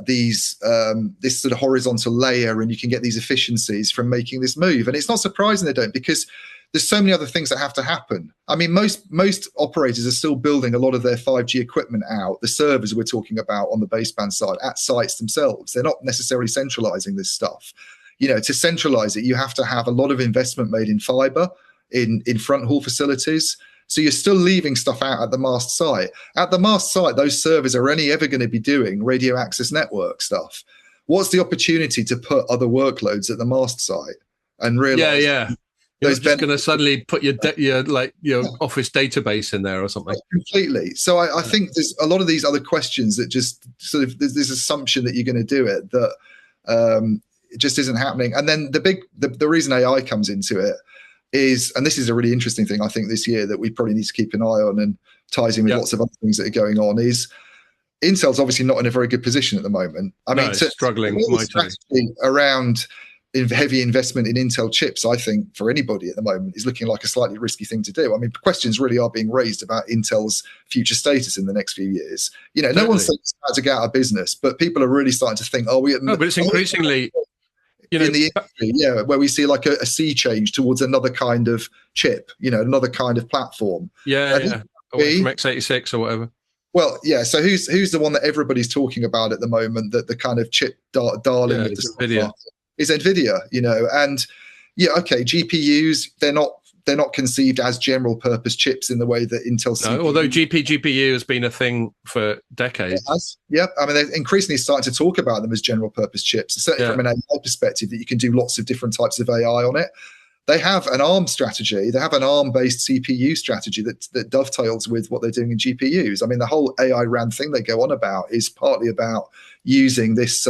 this sort of horizontal layer and you can get these efficiencies from making this move. And it's not surprising they don't, because there's so many other things that have to happen. I mean, most operators are still building a lot of their 5G equipment out, the servers we're talking about on the baseband side, at sites themselves. They're not necessarily centralizing this stuff. To centralize it, you have to have a lot of investment made in fiber, in front haul facilities. So you're still leaving stuff out at the mast site. At the mast site, those servers are only ever going to be doing radio access network stuff. What's the opportunity to put other workloads at the mast site and realize? You're just going to suddenly put your office database in there or something. Completely. So I think there's a lot of these other questions that just sort of there's this assumption that you're going to do it that it just isn't happening. And then the reason AI comes into it is, and this is a really interesting thing I think this year that we probably need to keep an eye on and ties in with lots of other things that are going on, is Intel's obviously not in a very good position at the moment. I mean, struggling strategy around heavy investment in Intel chips, I think, for anybody at the moment is looking like a slightly risky thing to do. I mean, questions really are being raised about Intel's future status in the next few years. No one's saying it's about to get out of business, but people are really starting to think, but it's increasingly... in the industry, where we see like a sea change towards another kind of chip, another kind of platform. Away from x86 or whatever. Well, so who's the one that everybody's talking about at the moment, that the kind of chip darling of the NVIDIA is NVIDIA, and GPUs, they're not conceived as general purpose chips in the way that Intel CPU. Although GPU has been a thing for decades. I mean, they're increasingly starting to talk about them as general purpose chips, certainly from an AI perspective, that you can do lots of different types of AI on it. They have an ARM strategy. They have an ARM-based CPU strategy that dovetails with what they're doing in GPUs. I mean, the whole AI RAN thing they go on about is partly about using this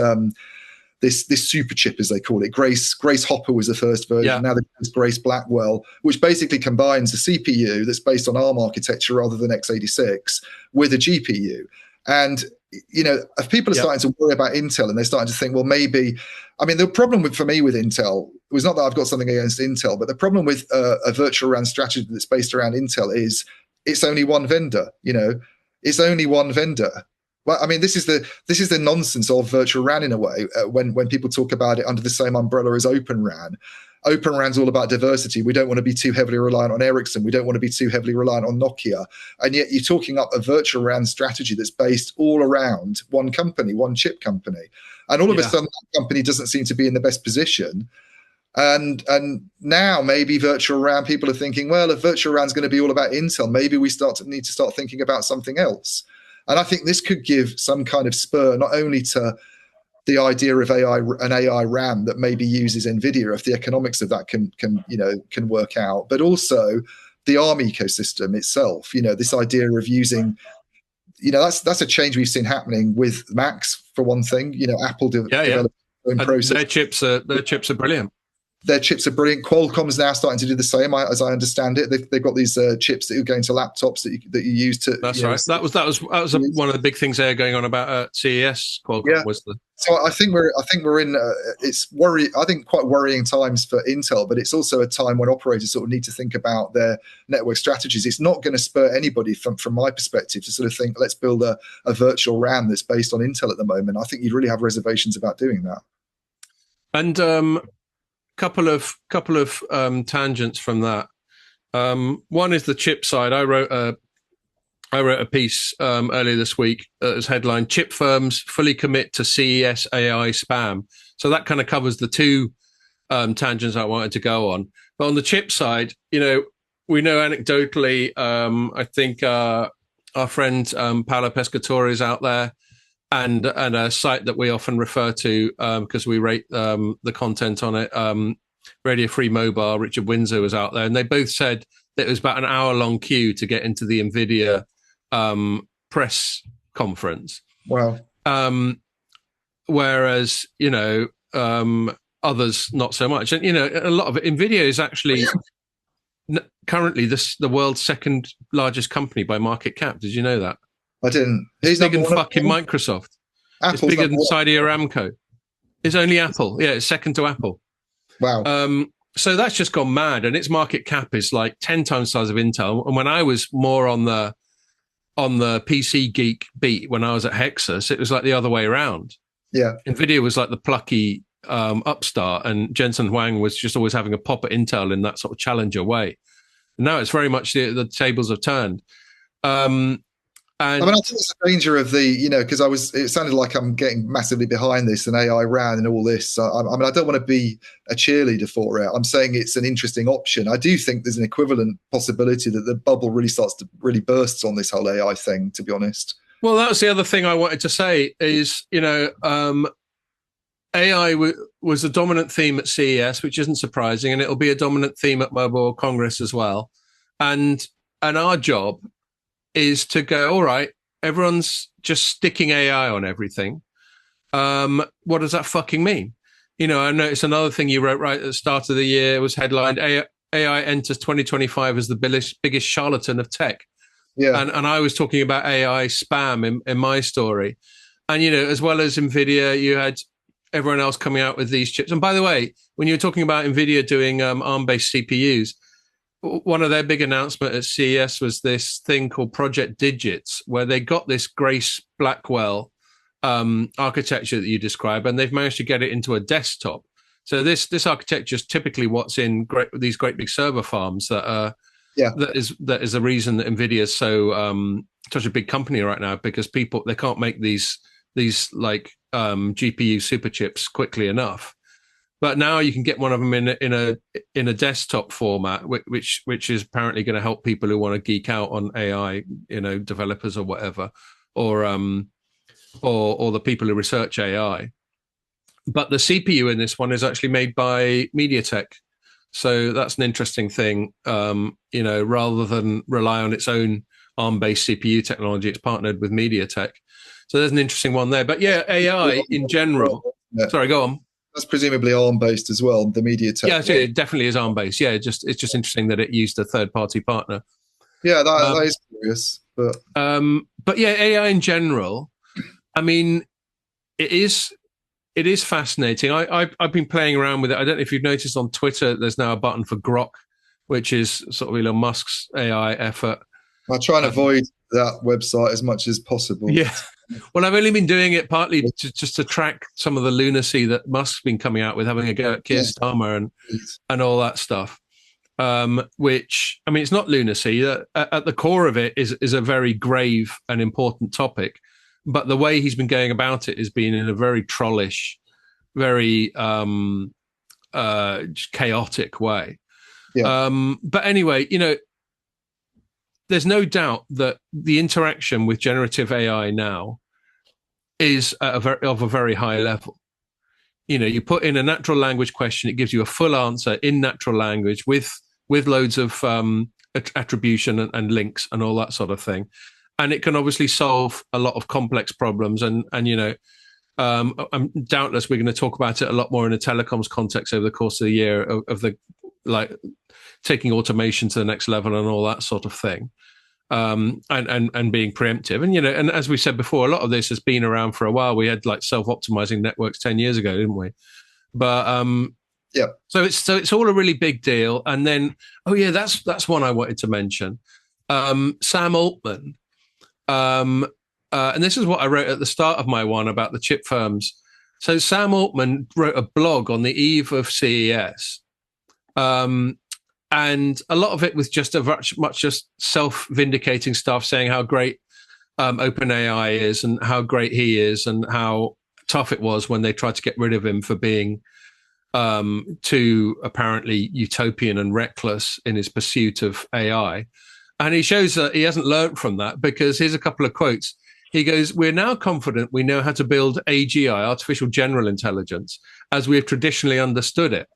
this super chip, as they call it. Grace Hopper was the first version. Now there's Grace Blackwell, which basically combines a CPU that's based on ARM architecture rather than x86 with a GPU. And if people are starting to worry about Intel and they're starting to think, well, maybe, I mean, the problem for me with Intel was not that I've got something against Intel, but the problem with a virtual RAN strategy that's based around Intel is it's only one vendor. It's only one vendor. Well, I mean, this is the nonsense of virtual RAN in a way. When people talk about it under the same umbrella as Open RAN, Open RAN's all about diversity. We don't want to be too heavily reliant on Ericsson. We don't want to be too heavily reliant on Nokia. And yet you're talking up a virtual RAN strategy that's based all around one company, one chip company. And all of a sudden, that company doesn't seem to be in the best position. And now maybe virtual RAN, people are thinking, well, if virtual RAN is going to be all about Intel, maybe we need to start thinking about something else. And I think this could give some kind of spur, not only to the idea of an AI RAM that maybe uses NVIDIA, if the economics of that can work out, but also the ARM ecosystem itself. This idea of using that's a change we've seen happening with Macs for one thing. Apple developed their own process. Their chips are brilliant. Their chips are brilliant. Qualcomm's now starting to do the same, as I understand it. They've got these chips that are going to laptops that you use to. That's right. That was one of the big things they're going on about at CES. Qualcomm was the. So I think we're in I think quite worrying times for Intel, but it's also a time when operators sort of need to think about their network strategies. It's not going to spur anybody from my perspective to sort of think, let's build a virtual RAM that's based on Intel at the moment. I think you'd really have reservations about doing that. And couple of tangents from that. One is the chip side. I wrote a piece earlier this week as headline: "Chip firms fully commit to CES AI spam." So that kind of covers the two tangents I wanted to go on. But on the chip side, we know anecdotally, I think our friend Paolo Pescatore is out there, and a site that we often refer to because we rate the content on it. Radio Free Mobile, Richard Windsor was out there, and they both said that it was about an hour-long queue to get into the NVIDIA press conference. Wow. Whereas, others not so much. And, a lot of it, NVIDIA is actually currently the world's second largest company by market cap. Did you know that? I didn't. It's bigger than fucking Microsoft. Apple's it's bigger than Saudi Aramco. It's only Apple. Yeah, it's second to Apple. Wow. So that's just gone mad, and its market cap is like 10 times the size of Intel. And when I was more on the PC geek beat when I was at Hexus, it was like the other way around. Yeah. NVIDIA was like the plucky upstart, and Jensen Huang was just always having a pop at Intel in that sort of challenger way. And now it's very much the tables have turned. I think it's the danger of because it sounded like I'm getting massively behind this and AI RAN and all this. I don't want to be a cheerleader for it. I'm saying it's an interesting option. I do think there's an equivalent possibility that the bubble really bursts on this whole AI thing, to be honest. Well, that's the other thing I wanted to say is, AI was a dominant theme at CES, which isn't surprising, and it'll be a dominant theme at Mobile World Congress as well. And our job is to go, all right, everyone's just sticking AI on everything. What does that fucking mean? I noticed another thing you wrote right at the start of the year was headlined, AI enters 2025 as the biggest charlatan of tech. Yeah. And I was talking about AI spam in my story. And, as well as NVIDIA, you had everyone else coming out with these chips. And by the way, when you were talking about NVIDIA doing ARM-based CPUs, one of their big announcements at CES was this thing called Project Digits, where they got this Grace Blackwell architecture that you describe, and they've managed to get it into a desktop. So this architecture is typically what's in these great big server farms that is the reason that NVIDIA is so such a big company right now, because they can't make these like GPU super chips quickly enough. But now you can get one of them in a desktop format, which is apparently going to help people who want to geek out on AI, developers or whatever, or the people who research AI. But the CPU in this one is actually made by MediaTek, so that's an interesting thing. Rather than rely on its own ARM-based CPU technology, it's partnered with MediaTek. So there's an interesting one there. But yeah, AI in general. Yeah. Sorry, go on. That's presumably ARM-based as well, the MediaTek. Yeah, it definitely is ARM-based. Yeah, it's just interesting that it used a third-party partner. Yeah, that is curious. But yeah, AI in general, it is fascinating. I've been playing around with it. I don't know if you've noticed on Twitter, there's now a button for Grok, which is sort of Elon Musk's AI effort. I try and avoid that website as much as possible. Yeah. Well, I've only been doing it partly just to track some of the lunacy that Musk's been coming out with, having a go at Keir Starmer and all that stuff. Which, it's not lunacy. At the core of it is a very grave and important topic. But the way he's been going about it has been in a very trollish, very chaotic way. Yeah. But anyway, there's no doubt that the interaction with generative AI now is of a very high level. You put in a natural language question, it gives you a full answer in natural language with loads of attribution and links and all that sort of thing. and it can obviously solve a lot of complex problems. And I'm doubtless we're going to talk about it a lot more in a telecoms context over the course of the year of the like taking automation to the next level and all that sort of thing. And being preemptive. And as we said before, a lot of this has been around for a while. We had like self-optimizing networks 10 years ago, didn't we? But yeah. So it's all a really big deal. And then, that's one I wanted to mention. Sam Altman. And this is what I wrote at the start of my one about the chip firms. So Sam Altman wrote a blog on the eve of CES. And a lot of it was just much just self-vindicating stuff, saying how great OpenAI is and how great he is and how tough it was when they tried to get rid of him for being too apparently utopian and reckless in his pursuit of AI. And he shows that he hasn't learned from that, because here's a couple of quotes. He goes, "We're now confident we know how to build AGI, artificial general intelligence, as we have traditionally understood it."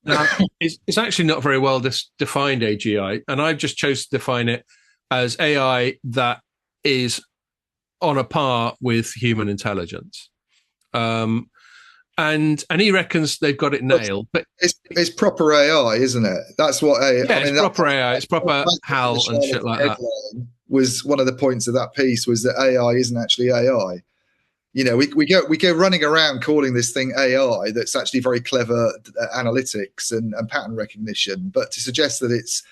Now, it's actually not very well defined, AGI, and I've just chose to define it as AI that is on a par with human intelligence. And he reckons they've got it nailed. But it's proper AI, isn't it? That's what AI. Yeah, it's proper AI. It's proper HAL and shit like that. Was one of the points of that piece was that AI isn't actually AI. We go running around calling this thing AI that's actually very clever analytics and pattern recognition, but to suggest that it's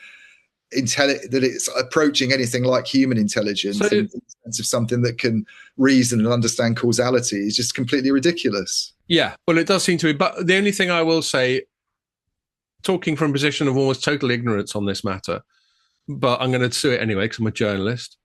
that it's approaching anything like human intelligence in the sense of something that can reason and understand causality is just completely ridiculous. Yeah, well, it does seem to be. But the only thing I will say, talking from a position of almost total ignorance on this matter, but I'm going to sue it anyway because I'm a journalist,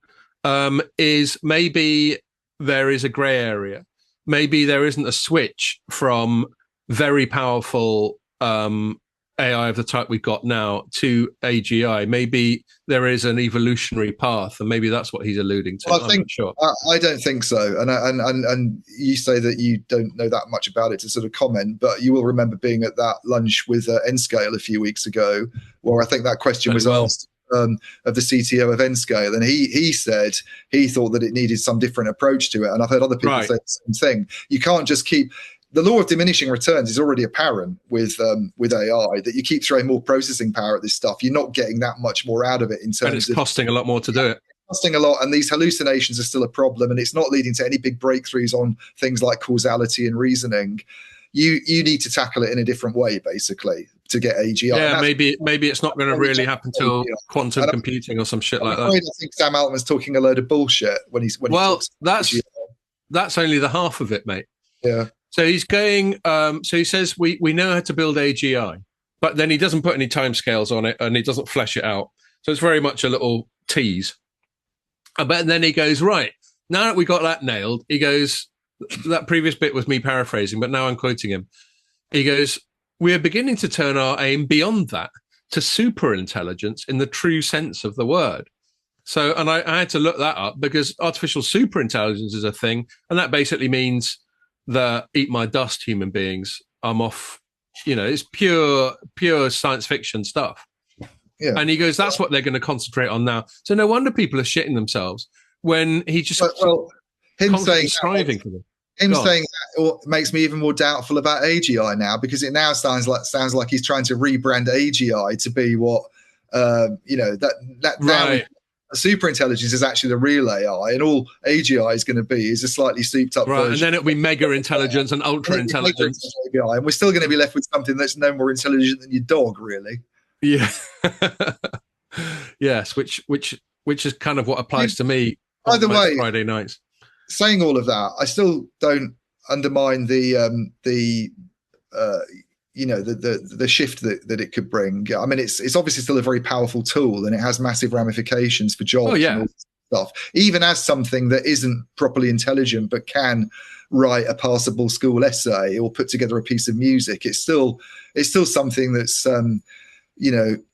is maybe there is a grey area. Maybe there isn't a switch from very powerful AI of the type we've got now to AGI. Maybe there is an evolutionary path, and maybe that's what he's alluding to. Well, I'm not sure. I don't think so. And you say that you don't know that much about it to sort of comment, but you will remember being at that lunch with Nscale a few weeks ago, where I think that question was asked of the CTO of Nscale, and he said he thought that it needed some different approach to it. And I've heard other people say the same thing. You can't just keep the law of diminishing returns is already apparent with AI, that you keep throwing more processing power at this stuff. You're not getting that much more out of it in terms of, and it's costing a lot more to do it. Costing a lot, and these hallucinations are still a problem, and it's not leading to any big breakthroughs on things like causality and reasoning. You need to tackle it in a different way, basically, to get AGI. Yeah, maybe it's not going to really happen till quantum computing or some shit like that. I think Sam Altman's talking a load of bullshit when he talks about AGI. That's only the half of it, mate. Yeah. So he's going. So he says we know how to build AGI, but then he doesn't put any timescales on it, and he doesn't flesh it out. So it's very much a little tease. But then he goes, right, now that we got that nailed, he goes, that previous bit was me paraphrasing, but now I'm quoting him. He goes, we are beginning to turn our aim beyond that to super intelligence in the true sense of the word. So, and I had to look that up, because artificial super intelligence is a thing, and that basically means the eat my dust human beings. I'm off, it's pure science fiction stuff. Yeah. And he goes, that's what they're going to concentrate on now. So no wonder people are shitting themselves when he just him saying striving for them. Him saying that makes me even more doubtful about AGI now, because it now sounds like he's trying to rebrand AGI to be what now super intelligence is actually the real AI, and all AGI is going to be is a slightly souped up version. And then it'll be mega intelligence and ultra intelligence, AGI, and we're still going to be left with something that's no more intelligent than your dog, really. Yeah. Yes, which is kind of what applies to me. By the way, Friday nights. Saying all of that, I still don't undermine the shift that it could bring. I mean, it's obviously still a very powerful tool, and it has massive ramifications for jobs. Oh, yeah. And all this stuff. Even as something that isn't properly intelligent but can write a passable school essay or put together a piece of music, it's still something that's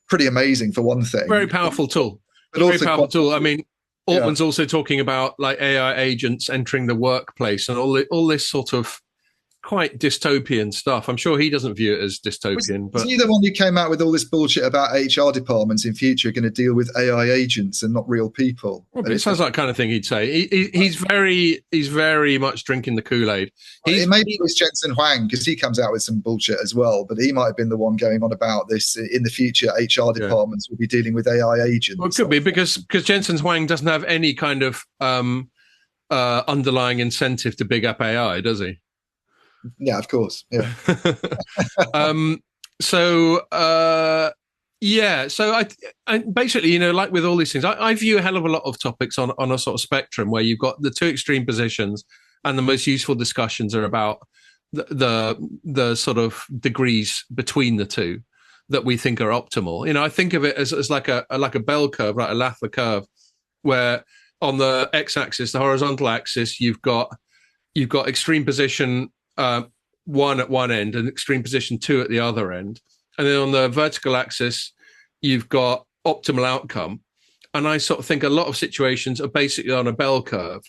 pretty amazing for one thing. Very powerful tool. But very powerful tool. I mean, Altman's also talking about like AI agents entering the workplace and all this sort of quite dystopian stuff. I'm sure he doesn't view it as dystopian. Was he the one who came out with all this bullshit about HR departments in future are going to deal with AI agents and not real people? Well, it sounds like the kind of thing he'd say. He's very much drinking the Kool-Aid. Maybe it was Jensen Huang, because he comes out with some bullshit as well, but he might have been the one going on about this. In the future, HR departments will be dealing with AI agents. Well, it could be because Jensen Huang doesn't have any kind of underlying incentive to big up AI, does he? Yeah, of course. Yeah. So I basically, like with all these things, I view a hell of a lot of topics on a sort of spectrum where you've got the two extreme positions, and the most useful discussions are about the sort of degrees between the two that we think are optimal. I think of it as like a bell curve, like a Laffer curve, where on the x-axis, the horizontal axis, you've got extreme position 1 at one end and extreme position 2 at the other end. And then on the vertical axis, you've got optimal outcome. And I sort of think a lot of situations are basically on a bell curve,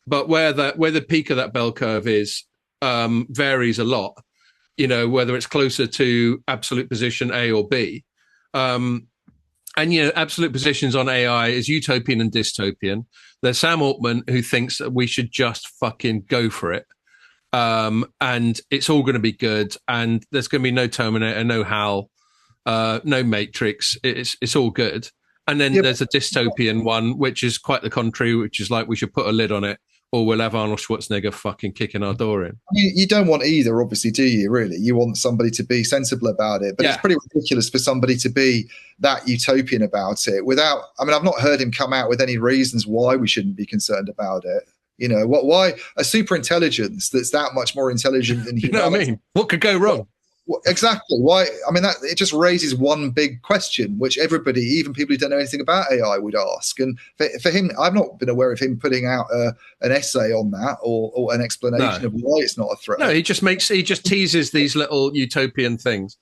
but where the peak of that bell curve is varies a lot, whether it's closer to absolute position A or B. And, absolute positions on AI is utopian and dystopian. There's Sam Altman, who thinks that we should just fucking go for it. And it's all going to be good, and there's going to be no Terminator, no HAL, no Matrix. It's all good. And then there's a dystopian one, which is quite the contrary, which is like we should put a lid on it, or we'll have Arnold Schwarzenegger fucking kicking our door in. You don't want either, obviously, do you, really? You want somebody to be sensible about it. But it's pretty ridiculous for somebody to be that utopian about it without... I've not heard him come out with any reasons why we shouldn't be concerned about it. Why a super intelligence that's that much more intelligent than humanity? You know what I mean? What could go wrong? Exactly. Why? That it just raises one big question, which everybody, even people who don't know anything about AI, would ask. And for him, I've not been aware of him putting out an essay on that or an explanation of why it's not a threat. No, he just teases these little utopian things.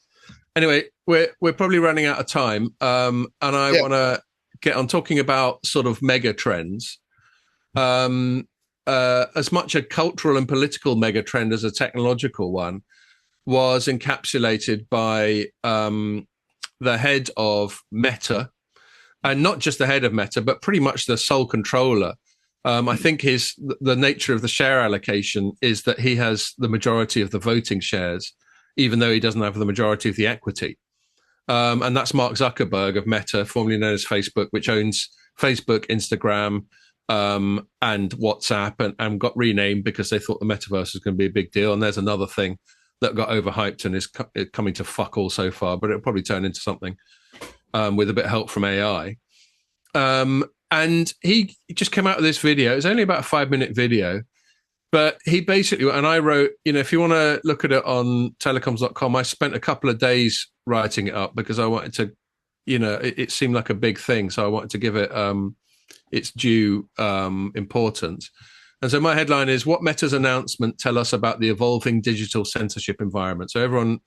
Anyway, we're probably running out of time, and I want to get on talking about sort of mega trends. As much a cultural and political mega trend as a technological one was encapsulated by the head of Meta, and not just the head of Meta, but pretty much the sole controller. I think the nature of the share allocation is that he has the majority of the voting shares, even though he doesn't have the majority of the equity. And that's Mark Zuckerberg of Meta, formerly known as Facebook, which owns Facebook, Instagram, and WhatsApp, and got renamed because they thought the metaverse was going to be a big deal. And there's another thing that got overhyped and is coming to fuck all so far, but it'll probably turn into something with a bit of help from AI. And he just came out with this video. It was only about a 5-minute video, but he basically, and I wrote, if you want to look at it on Telecoms.com, I spent a couple of days writing it up because I wanted to, it seemed like a big thing. So I wanted to give it its due importance. And so my headline is, what Meta's announcement tell us about the evolving digital censorship environment? So everyone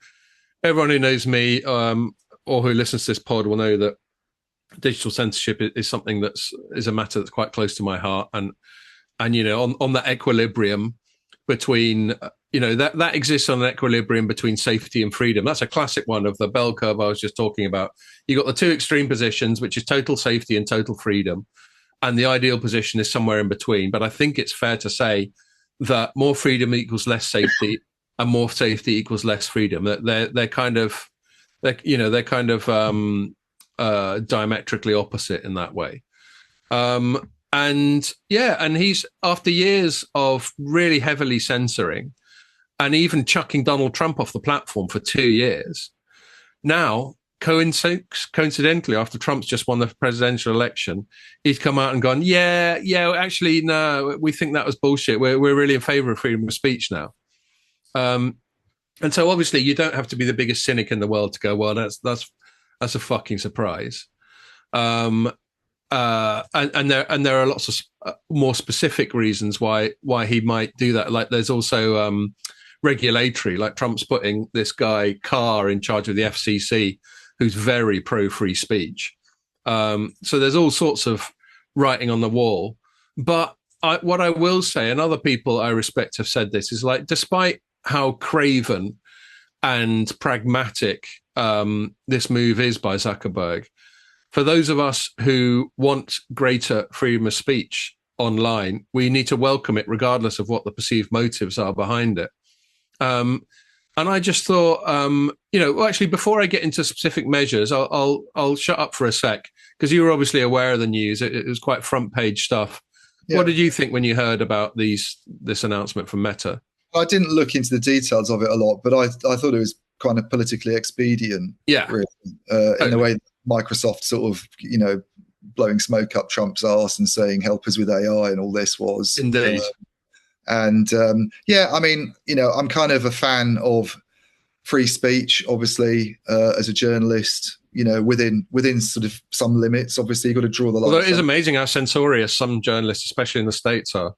who knows me or who listens to this pod will know that digital censorship is something is a matter that's quite close to my heart. And on that equilibrium between, that exists on an equilibrium between safety and freedom. That's a classic one of the bell curve I was just talking about. You got the two extreme positions, which is total safety and total freedom. And the ideal position is somewhere in between. But I think it's fair to say that more freedom equals less safety, and more safety equals less freedom. They're kind of diametrically opposite in that way. And he's, after years of really heavily censoring and even chucking Donald Trump off the platform for 2 years, now, coincidentally, after Trump's just won the presidential election, he's come out and gone, actually, no, we think that was bullshit. We're really in favor of freedom of speech now. And so obviously you don't have to be the biggest cynic in the world to go, well, that's a fucking surprise. And there are lots of more specific reasons why he might do that. Like there's also regulatory, like Trump's putting this guy Carr in charge of the FCC, who's very pro free speech. So there's all sorts of writing on the wall. But what I will say, and other people I respect have said this, is like, despite how craven and pragmatic this move is by Zuckerberg. For those of us who want greater freedom of speech online, we need to welcome it regardless of what the perceived motives are behind it. And I just thought, well, actually, before I get into specific measures, I'll shut up for a sec, because you were obviously aware of the news. It was quite front page stuff. Yeah. What did you think when you heard about this announcement from Meta? I didn't look into the details of it a lot, but I thought it was kind of politically expedient. Yeah, really, in a way that Microsoft sort of, blowing smoke up Trump's arse and saying help us with AI and all this was. Indeed. I'm kind of a fan of free speech, obviously, as a journalist, within sort of some limits. Obviously, you've got to draw the line. Although it is amazing how censorious some journalists, especially in the States, are.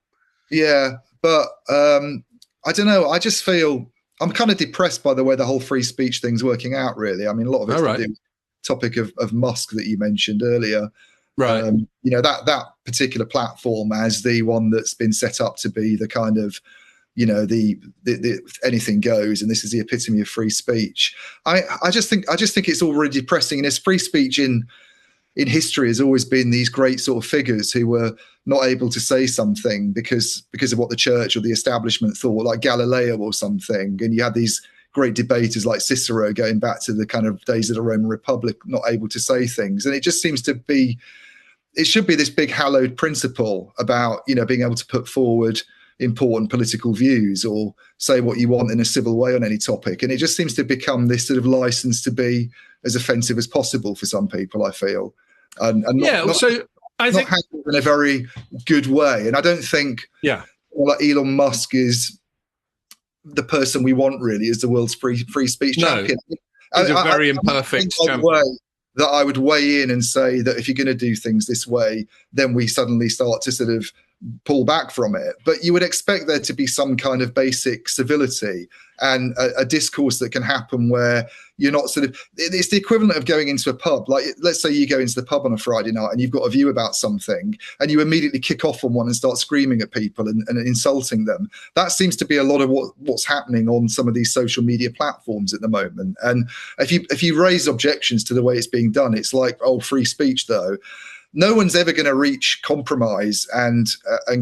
Yeah, but I don't know. I just feel I'm kind of depressed by the way the whole free speech thing's working out, really. I mean, a lot of it's to do with the topic of Musk that you mentioned earlier. Right. That particular platform as the one that's been set up to be the kind of, the anything goes, and this is the epitome of free speech. I just think it's all really depressing. And it's free speech in history has always been these great sort of figures who were not able to say something because of what the church or the establishment thought, like Galileo or something. And you had these great debaters like Cicero going back to the kind of days of the Roman Republic, not able to say things. And it just seems to be, it should be this big hallowed principle about, being able to put forward important political views or say what you want in a civil way on any topic. And it just seems to become this sort of license to be as offensive as possible for some people, I feel. I think handled in a very good way. And I don't think like Elon Musk is the person we want really as the world's free speech champion. He's a very imperfect champion. That I would weigh in and say that if you're going to do things this way, then we suddenly start to sort of pull back from it. But you would expect there to be some kind of basic civility and a discourse that can happen where you're not sort of, it's the equivalent of going into a pub. Like, let's say you go into the pub on a Friday night and you've got a view about something and you immediately kick off on one and start screaming at people and insulting them. That seems to be a lot of what's happening on some of these social media platforms at the moment. And if you raise objections to the way it's being done, it's like, oh, free speech though. No one's ever going to reach compromise and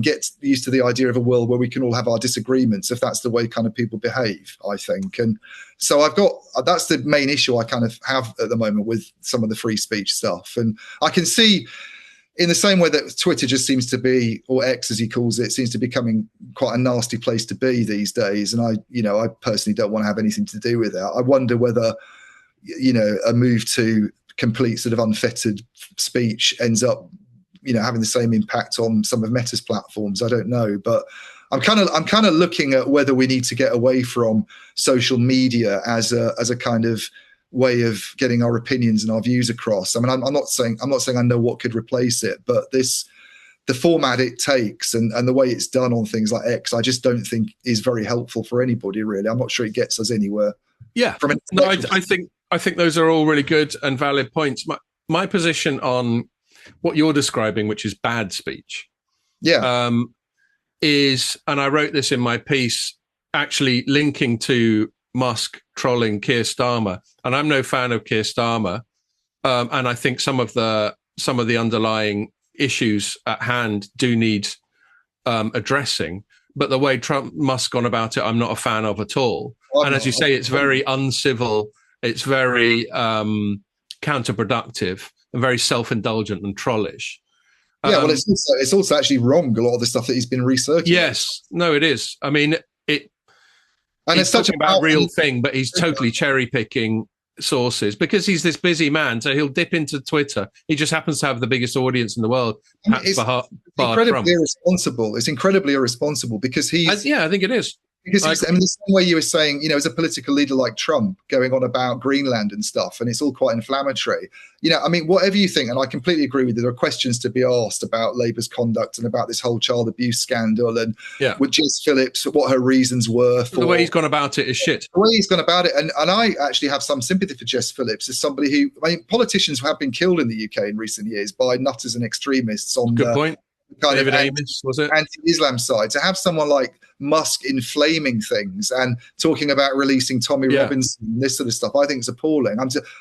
get used to the idea of a world where we can all have our disagreements if that's the way kind of people behave, I think. And so that's the main issue I kind of have at the moment with some of the free speech stuff. And I can see in the same way that Twitter just seems to be, or X as he calls it, seems to be becoming quite a nasty place to be these days. And I personally don't want to have anything to do with that. I wonder whether, a move to complete sort of unfettered speech ends up, having the same impact on some of Meta's platforms. I don't know, but I'm kind of looking at whether we need to get away from social media as a kind of way of getting our opinions and our views across. I mean, I'm not saying I know what could replace it, but the format it takes and the way it's done on things like X, I just don't think is very helpful for anybody, really. I'm not sure it gets us anywhere. Yeah, I think those are all really good and valid points. My position on what you're describing, which is bad speech, is, and I wrote this in my piece, actually linking to Musk trolling Keir Starmer. And I'm no fan of Keir Starmer, and I think some of the underlying issues at hand do need addressing. But the way Musk gone about it, I'm not a fan of at all. And as you say, it's very uncivil. It's very counterproductive and very self-indulgent and trollish. It's also actually wrong, a lot of the stuff that he's been recirculating. Yes, no, it is. I mean, it's such about real thing, but he's totally cherry-picking sources because he's this busy man. So he'll dip into Twitter. He just happens to have the biggest audience in the world. It's incredibly irresponsible. It's incredibly irresponsible because I think it is. Because the same way you were saying, as a political leader like Trump going on about Greenland and stuff, and it's all quite inflammatory. Whatever you think, and I completely agree with you, there are questions to be asked about Labour's conduct and about this whole child abuse scandal and with Jess Phillips, what her reasons were. For the way he's gone about it is shit. The way he's gone about it, and I actually have some sympathy for Jess Phillips as somebody who, politicians have been killed in the UK in recent years by nutters and extremists on good point. kind David of Amos, was it? anti-Islam side, to have someone like Musk inflaming things and talking about releasing Tommy Robinson, this sort of stuff, I think is appalling.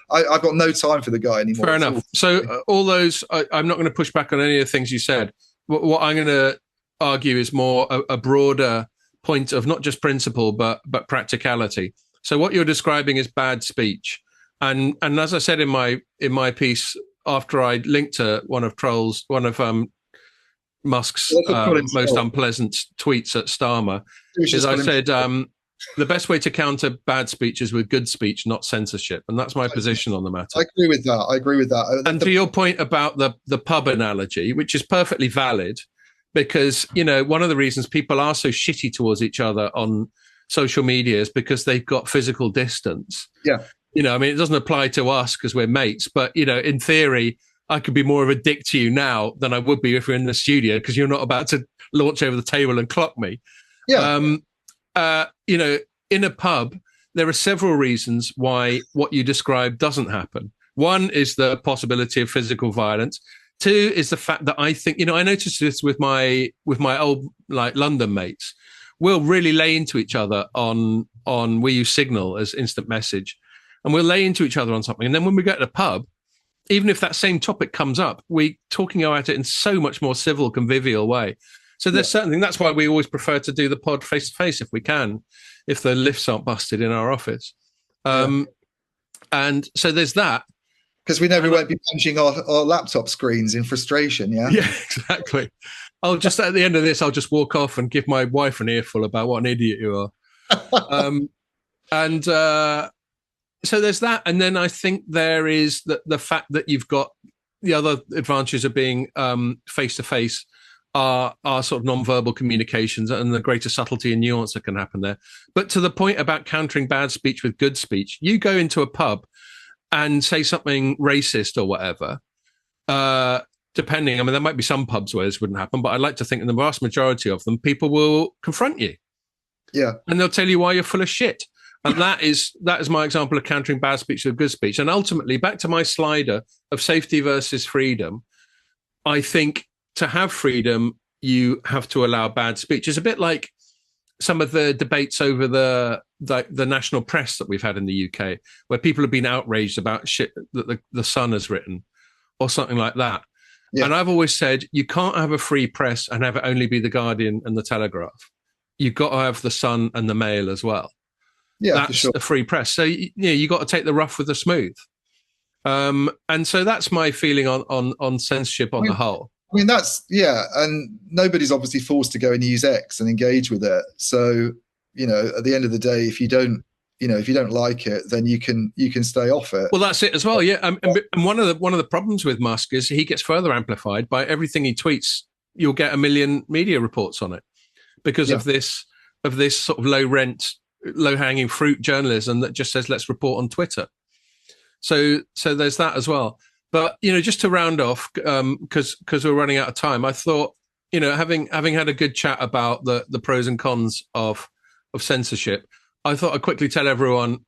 I've got no time for the guy anymore. Fair enough. So all those, I'm not going to push back on any of the things you said. What I'm going to argue is more a broader point of not just principle, but practicality. So what you're describing is bad speech. And as I said in my piece, after I linked to one of Musk's most unpleasant tweets at Starmer, is I said the best way to counter bad speech is with good speech, not censorship. And that's my position on the matter. I agree with that. And to your point about the pub analogy, which is perfectly valid, because, you know, one of the reasons people are so shitty towards each other on social media is because they've got physical distance. Yeah. You know, I mean, it doesn't apply to us because we're mates, but, you know, in theory, I could be more of a dick to you now than I would be if we're in the studio because you're not about to launch over the table and clock me. Yeah. You know, in a pub, there are several reasons why what you described doesn't happen. One is the possibility of physical violence. Two is the fact that I think, you know, I noticed this with my old like London mates. We'll really lay into each other on we use Signal as instant message, and we'll lay into each other on something. And then when we go to the pub, even if that same topic comes up, we talking about it in so much more civil, convivial way. So there's certainly, that's why we always prefer to do the pod face to face if we can, if the lifts aren't busted in our office. And so there's that. Because we know we won't be punching our laptop screens in frustration, yeah? Yeah, exactly. I'll just, at the end of this, I'll just walk off and give my wife an earful about what an idiot you are. So there's that. And then I think there is the fact that you've got the other advantages of being face-to-face are sort of non-verbal communications and the greater subtlety and nuance that can happen there. But to the point about countering bad speech with good speech, you go into a pub and say something racist or whatever, depending, I mean, there might be some pubs where this wouldn't happen, but I'd like to think in the vast majority of them, people will confront you. Yeah. And they'll tell you why you're full of shit. And that is my example of countering bad speech with good speech. And ultimately, back to my slider of safety versus freedom, I think to have freedom, you have to allow bad speech. It's a bit like some of the debates over the national press that we've had in the UK, where people have been outraged about shit that the Sun has written or something like that. Yeah. And I've always said, you can't have a free press and have it only be the Guardian and the Telegraph. You've got to have the Sun and the Mail as well. Yeah, that's for sure. A free press. So you got to take the rough with the smooth. And so that's my feeling on censorship on the whole. I mean, and nobody's obviously forced to go and use X and engage with it. So, you know, at the end of the day, if you don't like it, then you can stay off it. Well, that's it as well. Yeah. And one of the problems with Musk is he gets further amplified by everything he tweets. You'll get a million media reports on it because of this sort of low hanging fruit journalism that just says, let's report on Twitter. So there's that as well. But, you know, just to round off, because we're running out of time, I thought, you know, having had a good chat about the pros and cons of censorship, I thought I'd quickly tell everyone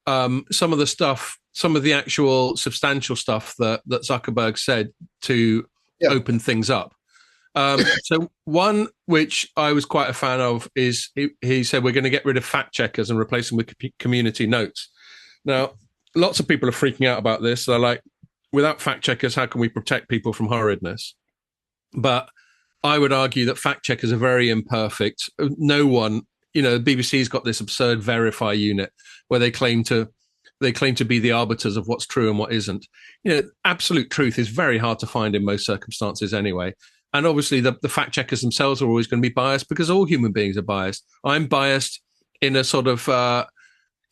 some of the actual substantial stuff that Zuckerberg said to open things up. So one, which I was quite a fan of, is he said we're going to get rid of fact checkers and replace them with community notes. Now, lots of people are freaking out about this. They're like, without fact checkers, how can we protect people from horridness? But I would argue that fact checkers are very imperfect. No one, you know, the BBC's got this absurd verify unit where they claim to be the arbiters of what's true and what isn't. You know, absolute truth is very hard to find in most circumstances anyway. And obviously the fact checkers themselves are always going to be biased because all human beings are biased. I'm biased in a sort of,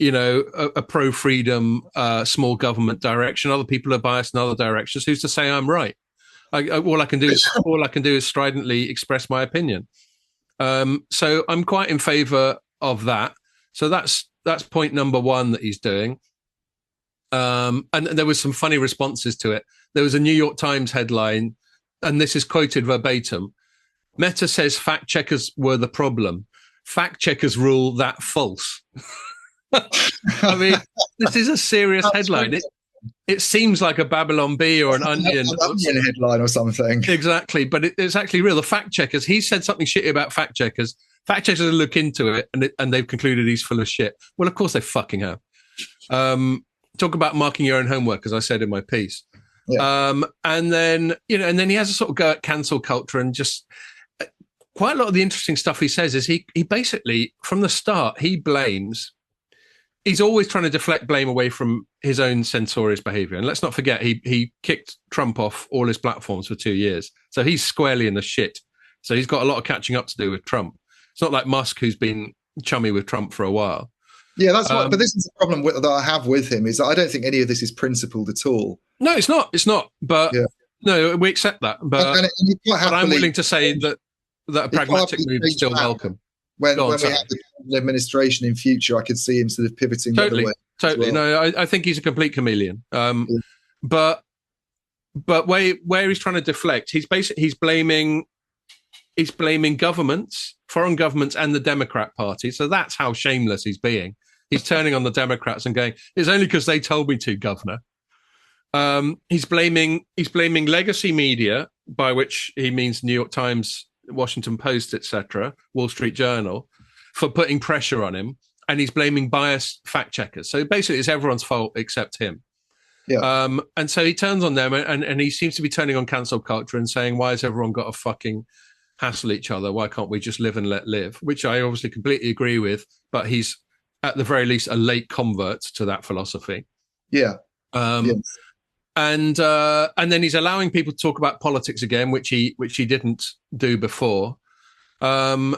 a pro-freedom, small government direction. Other people are biased in other directions. Who's to say I'm right? All I can do is stridently express my opinion. So I'm quite in favour of that. So that's point number one that he's doing. And there was some funny responses to it. There was a New York Times headline, and this is quoted verbatim. Meta says fact checkers were the problem. Fact checkers rule that false. I mean, this is a serious headline. it seems like a Babylon Bee or an Onion. An Onion headline or something. Exactly, but it's actually real. The fact checkers, he said something shitty about fact checkers. Fact checkers look into it, and they've concluded he's full of shit. Well, of course they fucking have. Talk about marking your own homework, as I said in my piece. Yeah. And then he has a sort of go at cancel culture, and just quite a lot of the interesting stuff he says is he basically, from the start, he's always trying to deflect blame away from his own censorious behavior. And let's not forget, he kicked Trump off all his platforms for 2 years. So he's squarely in the shit. So he's got a lot of catching up to do with Trump. It's not like Musk, who's been chummy with Trump for a while. Yeah, that's what. But this is the problem that I have with him, is that I don't think any of this is principled at all. No, it's not. It's not. But no, we accept that. But I'm willing to say that a pragmatic move is still welcome. When we have the administration in future, I could see him sort of pivoting the other way. Totally. Well. No, I think he's a complete chameleon. But where he's trying to deflect, he's blaming governments, foreign governments, and the Democrat Party. So that's how shameless he's being. He's turning on the Democrats and going, "It's only because they told me to, Governor." He's blaming legacy media, by which he means New York Times, Washington Post, etc., Wall Street Journal, for putting pressure on him, and he's blaming biased fact checkers. So basically, it's everyone's fault except him. Yeah. And so he turns on them, and he seems to be turning on cancel culture and saying, "Why has everyone got to fucking hassle each other? Why can't we just live and let live?" Which I obviously completely agree with, but he's at the very least a late convert to that philosophy. Yeah. Yes. And then he's allowing people to talk about politics again, which he didn't do before. And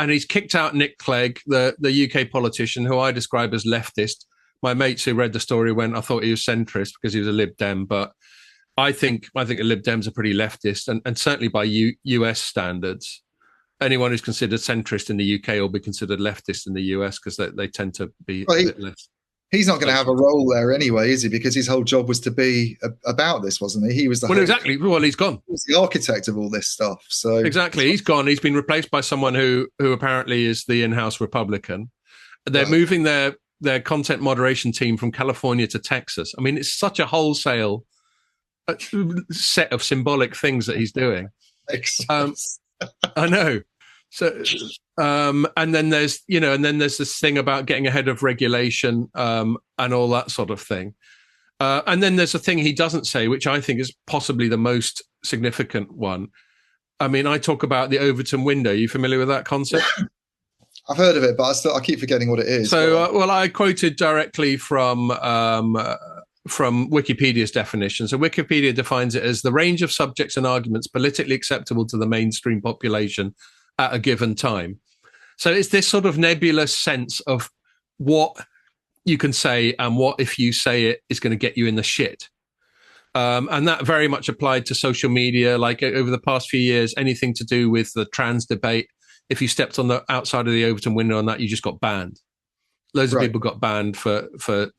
he's kicked out Nick Clegg, the UK politician who I describe as leftist. My mates who read the story went, I thought he was centrist because he was a Lib Dem, but I think the Lib Dems are pretty leftist, and certainly by US standards, anyone who's considered centrist in the UK will be considered leftist in the US because they tend to be a bit less. He's not going to have a role there anyway, is he? Because his whole job was to be about this, wasn't he? He was exactly. Well, he's gone. He was the architect of all this stuff. So exactly, he's gone. He's been replaced by someone who apparently is the in-house Republican. They're moving their content moderation team from California to Texas. I mean, it's such a wholesale set of symbolic things that he's doing. I know. So, and then there's this thing about getting ahead of regulation and all that sort of thing. And then there's a thing he doesn't say, which I think is possibly the most significant one. I mean, I talk about the Overton window. Are you familiar with that concept? I've heard of it, but I keep forgetting what it is. So, I quoted directly from Wikipedia's definition. So Wikipedia defines it as the range of subjects and arguments politically acceptable to the mainstream population at a given time. So it's this sort of nebulous sense of what you can say and what, if you say it, is going to get you in the shit. And that very much applied to social media. Like over the past few years, anything to do with the trans debate, if you stepped on the outside of the Overton window on that, you just got banned. Loads of people got banned for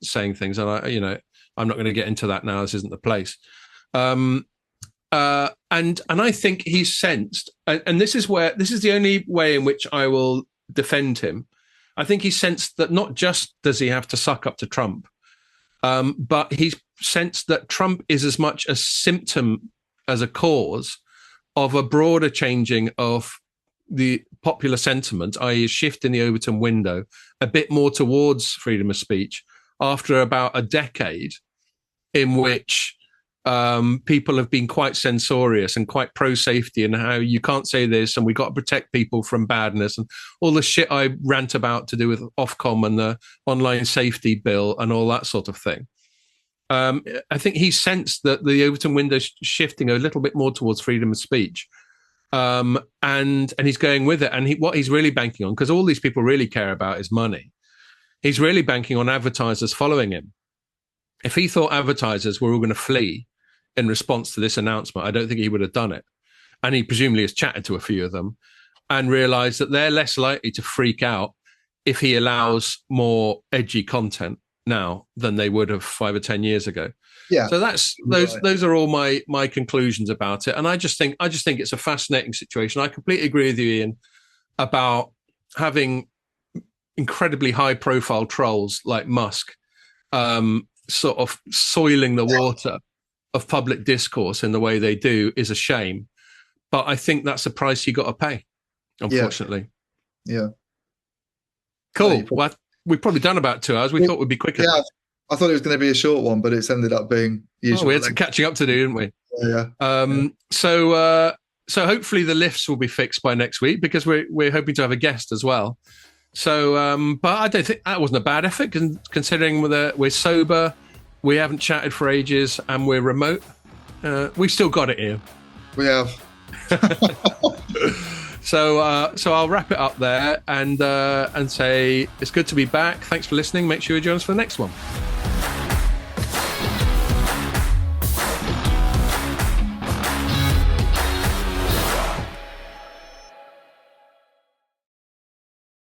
saying things. And I'm not going to get into that now. This isn't the place. And I think he's sensed, and this is the only way in which I will defend him. I think he sensed that not just does he have to suck up to Trump, but he's sensed that Trump is as much a symptom as a cause of a broader changing of the popular sentiment, i.e. a shift in the Overton window, a bit more towards freedom of speech after about a decade in which people have been quite censorious and quite pro-safety and how you can't say this and we got to protect people from badness and all the shit I rant about to do with Ofcom and the online safety bill and all that sort of thing. I think he sensed that the Overton window shifting a little bit more towards freedom of speech. And he's going with it. And what he's really banking on, because all these people really care about is money, he's really banking on advertisers following him. If he thought advertisers were all going to flee in response to this announcement, I don't think he would have done it. And he presumably has chatted to a few of them and realized that they're less likely to freak out if he allows more edgy content now than they would have 5 or 10 years ago. Yeah. So those are all my conclusions about it. And I just think it's a fascinating situation. I completely agree with you, Ian, about having incredibly high profile trolls like Musk sort of soiling the water of public discourse in the way they do is a shame. But I think that's a price you got to pay, unfortunately. Yeah. Cool. Well, we've probably done about 2 hours. We thought we'd be quicker. Yeah, I thought it was going to be a short one, but it's ended up being usual. We had some catching up to do, didn't we? Yeah. So hopefully the lifts will be fixed by next week, because we're hoping to have a guest as well. So, but I don't think that wasn't a bad effort, considering we're sober, we haven't chatted for ages, and we're remote. We've still got it here. We have. So I'll wrap it up there and say it's good to be back. Thanks for listening. Make sure you join us for the next one.